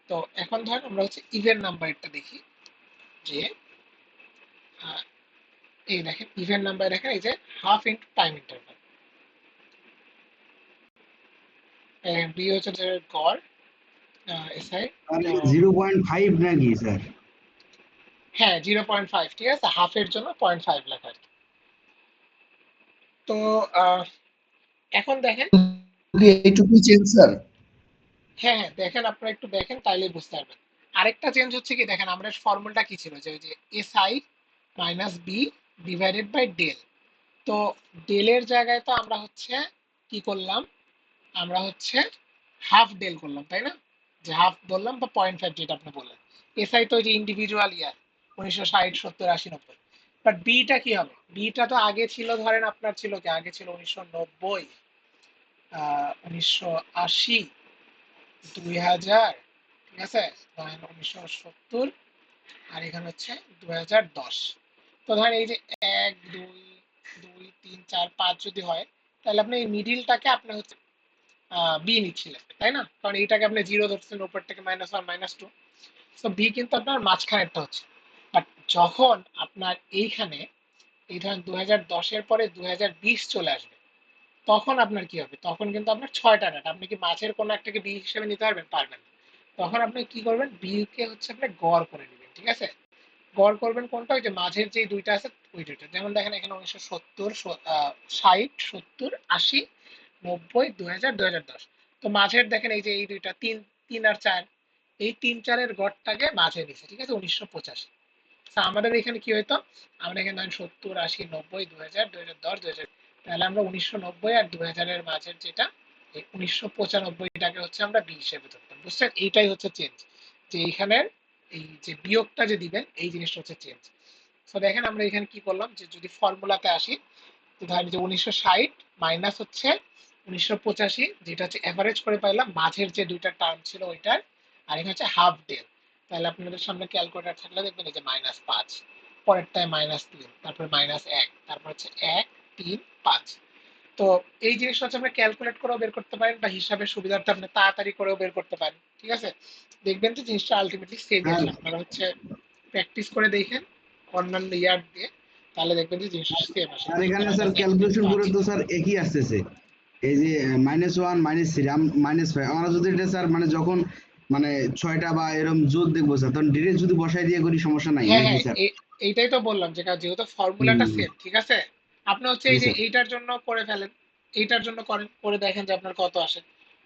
তো এখন ধরেন আমরা হচ্ছে ইভেন নাম্বারটা দেখি যে এই দেখেন ইভেন নাম্বার, দেখেন এই যে half into time interval. B হচ্ছে যে গড় এসআই। তো 0.5 নাকি স্যার? হ্যাঁ 0.5। ঠিক আছে, হাফের জন্য 0.5 লেখা আর কি। তো এখন দেখেন, এইটুকু চেঞ্জ স্যার? হ্যাঁ হ্যাঁ দেখেন, আপনারা একটু দেখেন তাইলে বুঝতে পারবেন। আরেকটা চেঞ্জ হচ্ছে কি, দেখেন আমরা ফর্মুলাটা কি ছিল যে ওই যে SI minus b divided by del. তো ডেলের জায়গায় তো আমরা হচ্ছে কি করলাম? আমরা হচ্ছে হাফ ডেল করলাম, তাই না? যে হাফ বললাম বা 0.5 যেটা আপনি বললেন। এসআই তো যে ইন্ডিভিজুয়াল ইয়ার 1960 70 80 90। বাট বিটা কি হবে? বিটা তো আগে ছিল, ধরেন আপনার ছিল কি, আগে ছিল 1990, 1980, 2000। ঠিক আছে, ধরেন 1970, আর এখানে হচ্ছে 2010। তো ধরেন এই যে 1 2 2 3 4 5 যদি হয়, তাহলে আপনি এই মিডিলটাকে আপনি হচ্ছে বি নিচ্ছিলেন, তাই না? কারণ এইটাকে আপনি 0 ধরছেন, উপর থেকে -1 -2। তো বি কিন্তু আপনার মাঝখানেরটা হচ্ছে। বাট যখন আপনার এইখানে এই ধরেন 2010-এর পরে 2020 চলে আসবে, তখন আপনার কি হবে? তখন কিন্তু আপনার 6টা ডাটা, আপনি কি মাঝের কোনো একটাকে বি হিসেবে নিতে পারবেন? পারবেন না। তখন আপনি কি করবেন? বি কে হচ্ছে আপনি গড় করে নেবেন। ঠিক আছে, গড় করবেন কোনটা? ওই যে মাঝের যে দুইটা আছে ওই দুইটা। যেমন দেখেন এখানে 1970 60 70 80 90 2000 2010। তো মাঝের দেখেন এই যে এই দুইটা 3 3 আর 4, এই 3 4-এর গড়টাকে মাঝে নিছে। ঠিক আছে, 1985। আমাদের এখানে কি হইতো? আমরা এখানে ধরেন 70 80 90 2000 2010 2000, তাহলে আমরা 1990 আর 2000-এর মাঝের যেটা এই 1995টাকে হচ্ছে আমরা বি হিসেবে ধরতাম। বুঝছেন? এইটাই হচ্ছে চেঞ্জ, যে এইখানের এই যে বিয়োগটা যে দিবেন এই জিনিসটা হচ্ছে চেঞ্জ। তো দেখেন আমরা এখানে কি করলাম, যে যদি ফর্মুলাতে আসি, তো ধরেন যে 1960 মাইনাস হচ্ছে 1985, যেটা হচ্ছে এভারেজ করে পাইলাম মাঝের যে দুইটা টার্ম ছিল ওইটার, আর এখানে হচ্ছে হাফ ডেল। তাহলে আপনাদের সামনে ক্যালকুলেটর থাকলে দেখবেন এই যে -5, পরেরটায় -3, তারপরে -1, তারপর হচ্ছে 1, 3, 5। তো এই জিনিসটা হচ্ছে আপনি ক্যালকুলেট করেও বের করতে পারেন, বা হিসাবের সুবিধার্থে আপনি তাড়াতাড়ি করেও বের করতে পারেন, ঠিক আছে? দেখবেন যে জিনিসটা আলটিমেটলি সেমই স্যার আসে। আপনারা হচ্ছে প্র্যাকটিস করে দেখেন অন্যান্য ইয়ার দিয়ে, তাহলে দেখবেন যে জিনিসটা সেম আসে। স্যার এখানে স্যার ক্যালকুলেশন করে তো স্যার একই আসতেছে, এই যে -1 -3 -5 আমরা যদি এটা স্যার মানে যখন মানে 6টা বা এরকম জোর দেখবো স্যার, তখন ডিরেক্ট যদি বসাই দিয়ে করি সমস্যা নাই হ্যাঁ নাকি হ্যাঁ, স্যার? এইটাই তো বললাম, যে যেহেতু ফর্মুলাটা হুম, সেম, ঠিক আছে? আপনি হচ্ছে জি এই যে স্যার। এইটার জন্য করে ফেলেন, এইটার জন্য করেন, করে দেখেন যে আপনার কত আসে।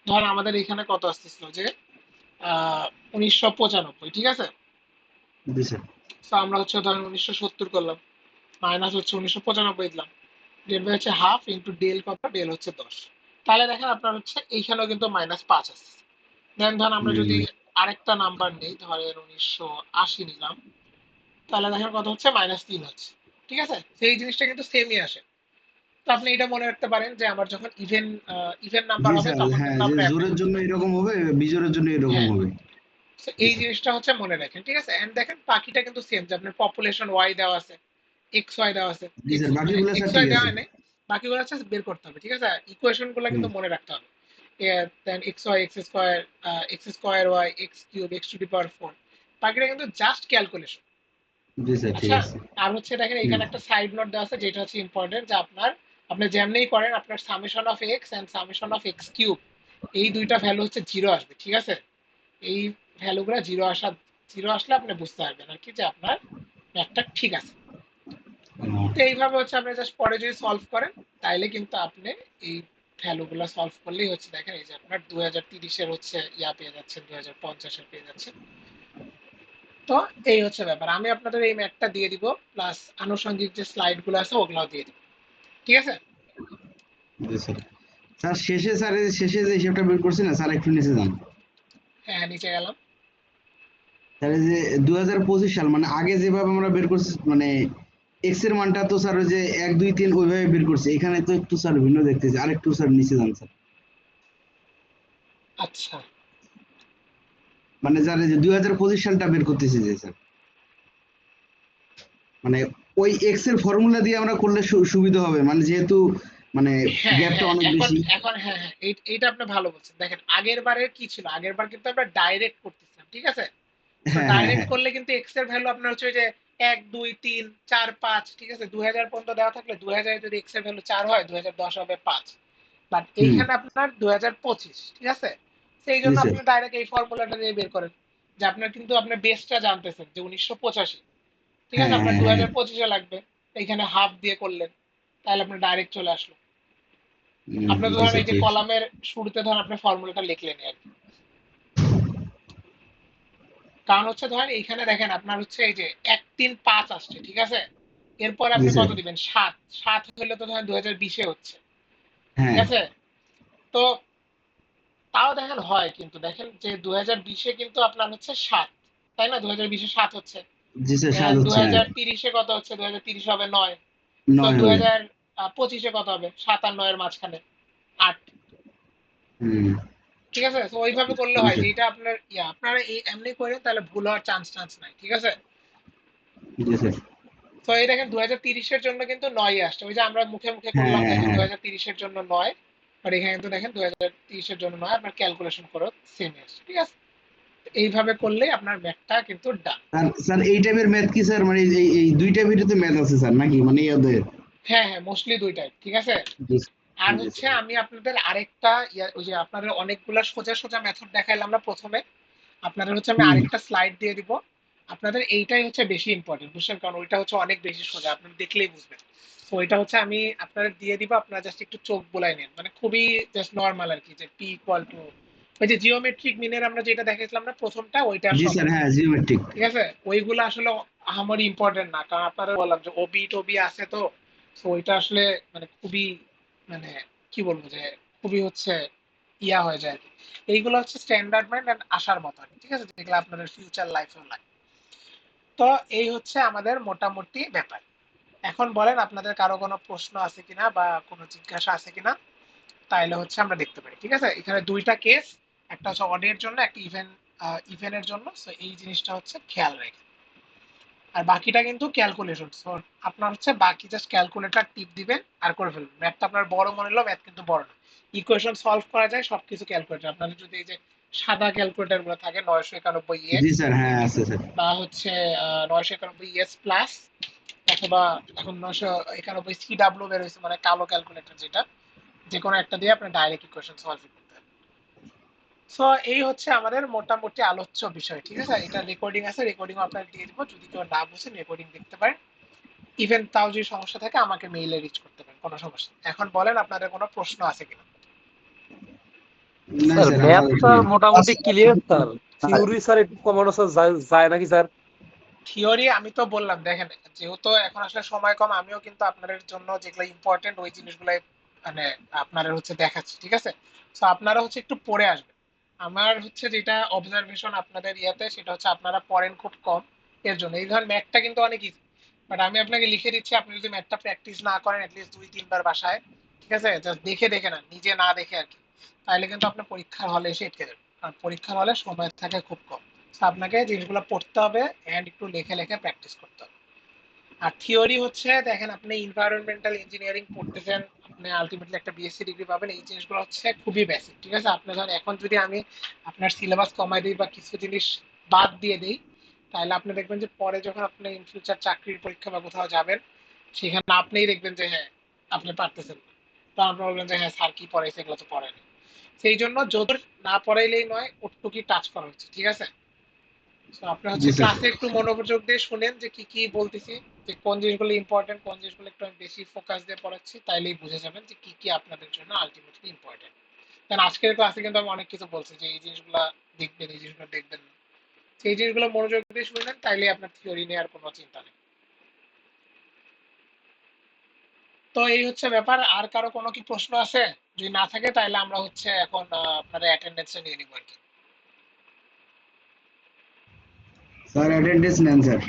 ধরেন আমাদের এখানে কত আসতেছিল, যে 1995, ঠিক আছে? জি স্যার। তো আমরা হচ্ছে ধরেন 1970 করলাম, মাইনাস হচ্ছে 1995 দিলাম, ডেল বাই হচ্ছে হাফ ইন্টু ডেল কত, ডেল হচ্ছে 10। তাহলে দেখেন আপনার হচ্ছে এইখানেও কিন্তু -5 আসছে। দেন ধরেন আমরা যদি হুম, আরেকটা নাম্বার নেই, ধরেন 1980 নিলাম, তাহলে দেখেন কত হচ্ছে, -3 হচ্ছে, ঠিক আছে? সেই জিনিসটা কিন্তু সেমই আসে। তো আপনি এটা মনে রাখতে পারেন যে আমার যখন ইভেন ইভেন নাম্বার জি হবে স্যার, তখন হ্যাঁ কিন্তু যে আমরা জোরের জন্য এরকম হবে, বিজোরের জন্য এরকম হ্যাঁ, হবে। তো জি এই স্যার। জিনিসটা হচ্ছে মনে রাখেন, ঠিক আছে? এন্ড দেখেন বাকিটা কিন্তু সেম, যে আপনার পপুলেশন ওয়াই দেওয়া আছে, এক্স ওয়াই দেওয়া আছে, জি এক্স স্যার, মানে বাকিগুলো স্যার এক্স ঠিক ওয়াই দেওয়া আছে। হয় নাই, বাকিগুলো হচ্ছে বের করতে হবে, ঠিক আছে? ইকুয়েশন গুলো হুম, কিন্তু মনে রাখতে হবে। Then X Y X square, X square Y X cube X to the power 4, বাকিটা কিন্তু জাস্ট ক্যালকুলেশন। জি স্যার ঠিক আচ্ছা, আছে। আর হচ্ছে দেখেন হুম, এখানে একটা সাইড নোট দেওয়া আছে, যেটা হচ্ছে ইম্পর্টেন্ট, যে আপনি যেমনিই করেন আপনার summation of x and summation of x cube, এই দুইটা ভ্যালু হচ্ছে 0 আসবে, ঠিক আছে? এই ভ্যালুগুলো জিরো আসলে আপনি বুঝতে পারবেন আর কি, যে আপনার ম্যাথটা ঠিক আছে। তো এইভাবে হচ্ছে আপনি জাস্ট পরে যদি সলভ করেন, তাইলে কিন্তু আপনি এই ভ্যালুগুলো সলভ করলেই হচ্ছে দেখেন এই যে আপনার 2030-এর হচ্ছে ইয়া পেয়ে যাচ্ছেন, 2050-এর পেয়ে যাচ্ছেন। তো এই হচ্ছে ব্যাপার, আমি আপনাদের এই ম্যাথটা দিয়ে দিব, প্লাস আনুষঙ্গিক যে স্লাইড গুলো আছে ওগুলাও দিয়ে দিব, ঠিক আছে? জি স্যার। স্যার শেষে স্যার এই যে শেষে যে হিসাবটা বের করছি না স্যার, একটু নিচে যান। হ্যাঁ, নিচে গেলাম। স্যার এই যে 2025 সাল মানে আগে যেভাবে আমরা বের করছি, মানে এক্স এর মানটা তো স্যার ওই যে 1 2 3 ওইভাবে বের করছি, এখানে তো একটু স্যার ভিন্ন দেখতেছি, আর একটু স্যার নিচে যান স্যার। আচ্ছা, মানে স্যার এই যে 2025 সালটা বের করতেছি যে স্যার, মানে ওই এক্স এর ফর্মুলা দিয়ে আমরা করলে সুবিধা হবে, মানে যেহেতু মানে হ্যাঁ গ্যাপটা হ্যাঁ, অনেক এখন বেশি। এখন হ্যাঁ হ্যাঁ, এইটা আপনি ভালো বলছেন। দেখেন আগের বারে কি ছিল, আগের বার কিন্তু আমরা ডাইরেক্ট করতেছিলাম, ঠিক আছে? তো হ্যাঁ হ্যাঁ ডাইরেক্ট হ্যাঁ। করলে কিন্তু এক্স এর ভ্যালু আপনার হচ্ছে ওই যে 1 2 3 4 5, ঠিক আছে? 2000 পর্যন্ত দেওয়া থাকলে 2000 যদি এক্স এর ভ্যালু 4 হয়, 2010 হবে 5। বাট হুম, এইখানে আপনার 2025, ঠিক আছে? সেই জি জন্য স্যার। আপনি ডাইরেক্ট এই ফর্মুলাটা দিয়ে বের করেন, যে আপনার কিন্তু আপনার বেসটা জানতেছেন যে 1985, ঠিক আছে? হ্যাঁ আপনার হ্যাঁ হ্যাঁ। 2025-এ লাগবে, এইখানে হাফ দিয়ে করলেন, তাহলে আপনার ডাইরেক্ট চলে আসলো। আপনি তো জি ধরেন স্যার এই যে ঠিক আছে। কলামের শুরুতে ধরেন আপনি ফর্মুলাটা লিখলেন আর কি। কারণ হচ্ছে ধরেন এইখানে দেখেন আপনার হচ্ছে এই যে 1 3 5 আসছে, ঠিক আছে? এরপর জি আপনি স্যার। কত দিবেন, 7 7 হলে তো ধরেন 2020-এ হচ্ছে, ঠিক হ্যাঁ। আছে? তো তাও দেখেন হয়, কিন্তু দেখেন যে 2020-এ কিন্তু আপনার হচ্ছে 7, তাই না? 2020-এ 7 হচ্ছে, জি স্যার, স্বাদ দু হচ্ছে হ্যাঁ। হাজার তিরিশে কত হচ্ছে, 2030 হবে 9, তো 9 হবে। 2025-এ কত হবে, 7 আর 9 এর মাঝখানে 8, হুম, ঠিক আছে? তো ওইভাবে করলে জি হয়, যে স্যার। এটা আপনার আপনারা এই এমনি করেন, তাহলে ভুল হওয়ার চান্স নাই, ঠিক আছে? জি স্যার। তো এই দেখেন 2030-এর জন্য কিন্তু 9 আসছে, ওই যে আমরা মুখে মুখে হ্যাঁ করলাম হ্যাঁ দেখেন হ্যাঁ। 2030-এর জন্য 9, আর এখানে কিন্তু দেখেন 2030-এর জন্য 9, আপনার ক্যালকুলেশন করো সেম আসছে, ঠিক আছে? এইভাবে করলেই আপনার ম্যাথটা কিন্তু ডান। স্যার স্যার এই টাইপের ম্যাথ কি স্যার, মানে এই দুইটা ভিডিওতে ম্যাথ আছে স্যার নাকি, মানে ইয়াদের? হ্যাঁ হ্যাঁ, মোস্টলি দুইটাই, ঠিক আছে? জি আর জি হচ্ছে স্যার। আমি আপনাদের আরেকটা ওই যে আপনাদের অনেকগুলা সোজা সোজা মেথড দেখাইলাম না প্রথমে, আপনাদের হচ্ছে আমি হুম, আরেকটা স্লাইড দিয়ে দিব। আপনাদের এইটাই হচ্ছে বেশি ইম্পর্টেন্ট, বুঝছেন? কারণ ওইটা হচ্ছে অনেক বেশি সোজা, আপনারা দেখলেই বুঝবেন। তো ওইটা হচ্ছে আমি আপনাদের দিয়ে দিব, আপনারা জাস্ট একটু চোখ বুলাই নেন, মানে খুবই জাস্ট নর্মাল আর কি, যে পি ইকুয়াল টু ওই যে জিওমেট্রিক মিনের আমরা যেটা দেখাইছিলাম না প্রথমটা, ওইটার জি স্যার, সমান, হ্যাঁ জিওমেট্রিক। ঠিক আছে? ওইগুলো আসলে আমারই ইম্পর্টেন্ট না, কারণ আপনারা বললাম যে ওবি টবি আছে, তো তো ওইটা আসলে মানে খুবই, মানে কি বলবো, যে খুবই হচ্ছে ইয়া হয়ে যায় আর কি। এইগুলো হচ্ছে স্ট্যান্ডার্ড মাইন্ড এন্ড আসার মতো আর কি, ঠিক আছে, যেগুলো আপনাদের ফিউচার লাইফেও লাগে। তো এই হচ্ছে আমাদের মোটামুটি ব্যাপার। এখন বলেন আপনাদের কারো কোনো প্রশ্ন আছে কিনা বা কোনো জিজ্ঞাসা আছে কিনা, তাইলে হচ্ছে আমরা দেখতে পারি। ঠিক আছে, এখানে দুইটা কেস, একটা হচ্ছে অডের জন্য, একটা ইভেনের জন্য। সো এই জিনিসটা হচ্ছে খেয়াল রেখে, আর বাকিটা কিন্তু ক্যালকুলেশন। সো আপনার হচ্ছে বাকি জাস্ট ক্যালকুলেটর টিপ দিবেন আর করে ফেলবেন। ম্যাথটা আপনার বড় মনে হলো, ম্যাথ কিন্তু বড় না, ইকুয়েশন সলভ করা যায় সবকিছু ক্যালকুলেটর। আপনাদের যদি এই যে সাদা ক্যালকুলেটর গুলো থাকে 991 জি এক্স স্যার, হ্যাঁ আছে স্যার। বা হচ্ছে 991 এস প্লাস, অথবা এখন 991 সিডাব্লিউ বের হয়েছে, মানে কালো ক্যালকুলেটর, যেটা যে কোনো একটা দিয়ে আপনি ডাইরেক্ট ইকুয়েশন সলভ করতে পারেন। সো এই হচ্ছে আমাদের মোটামুটি আলোচ্য বিষয়। ঠিক আছে, এটা রেকর্ডিং আছে, রেকর্ডিং আপনার দিয়ে দিব, যদি কেউ না বুঝেন রেকর্ডিং দেখতে পারেন। ইভেন তাও যদি সমস্যা থাকে আমাকে মেইলে রিচ করতে পারেন, কোনো সমস্যা নেই। এখন বলেন আপনাদের কোনো প্রশ্ন আছে কিনা। না স্যার স্যার, ম্যাথ আমাদের স্যার নেই। মোটামুটি ক্লিয়ার স্যার, থিওরি স্যার একটু কমানো স্যার যায় নাকি স্যার? থিওরি আমি তো বললাম, দেখেন যেহেতু এখন আসলে সময় কম, আমিও কিন্তু আপনাদের জন্য যেগুলো ইম্পর্টেন্ট ওই জিনিসগুলাই মানে আপনারা হচ্ছে দেখাচ্ছি। ঠিক আছে, তো আপনারা হচ্ছে একটু পড়ে আসবেন। আমার হচ্ছে যেটা অবজারভেশন আপনাদের ইয়াতে, সেটা হচ্ছে আপনারা পড়েন খুব কম, এর জন্য। এই ধরনের ম্যাথটা কিন্তু অনেক ইজি, বাট আমি আপনাকে লিখে দিচ্ছি, আপনি যদি ম্যাথটা প্র্যাকটিস না করেন অ্যাটলিস্ট 2-3 বার বাসায়, ঠিক আছে, জাস্ট দেখে দেখে না, নিজে না দেখে আর কি, তাহলে কিন্তু আপনার পরীক্ষার হলে এসে আটকে যাবে। কারণ পরীক্ষার হলে সময় থাকে খুব কম। তো আপনাকে জিনিসগুলো পড়তে হবে এন্ড একটু লেখে লেখে প্র্যাকটিস করতে হবে। আর থিওরি হচ্ছে, দেখেন আপনি এনভায়রনমেন্টাল ইঞ্জিনিয়ারিং পড়তেছেন, আপনি আলটিমেটলি একটা বিএসসি ডিগ্রি পাবেন, এই জিনিসগুলো হচ্ছে খুবই বেসিক। ঠিক আছে, আপনি ধরেন এখন যদি আমি আপনার সিলেবাস কমাই দিই বা কিছু জিনিস বাদ দিয়ে দিই, তাহলে আপনি দেখবেন যে পরে যখন আপনি ইন ফিউচার চাকরির পরীক্ষা বা কোথাও যাবেন, সেখানে আপনিই দেখবেন যে হ্যাঁ আপনি পারতেছেন না, তো আপনি বলবেন যে হ্যাঁ স্যার কি পড়াইছে এগুলো তো পড়েনি। সেই জন্য যত না পড়াইলেই নয়, ওটুকি টাচ করা হচ্ছে। ঠিক আছে, তো আপনি জি হচ্ছে স্যার। ক্লাসে একটু মনোযোগ দিয়ে শুনেন যে কি কি বলতেছি, যে কোন জিনিসগুলো ইম্পর্টেন্ট, কোন জিনিসগুলো একটু আমি বেশি ফোকাস দিয়ে পড়াচ্ছি, তাইলেই বুঝে যাবেন যে কি কি আপনাদের জন্য আলটিমেটলি ইম্পর্টেন্ট। কারণ আজকের ক্লাসে কিন্তু আমি অনেক কিছু বলছি যে এই জিনিসগুলো দেখবেন, এই জিনিসগুলো দেখবেন না, সেই জিনিসগুলো মনোযোগ দিয়ে শুনেন, তাইলে আপনার থিওরি নিয়ে আর কোনো চিন্তা নেই। তো এই হচ্ছে ব্যাপার। আর কারো কোনো কি প্রশ্ন আছে? যদি না থাকে তাহলে আমরা হচ্ছে এখন আপনার অ্যাটেন্ডেন্সে নিয়ে নিব আর কি। স্যার অ্যাটেন্ডেন্স নেন স্যার।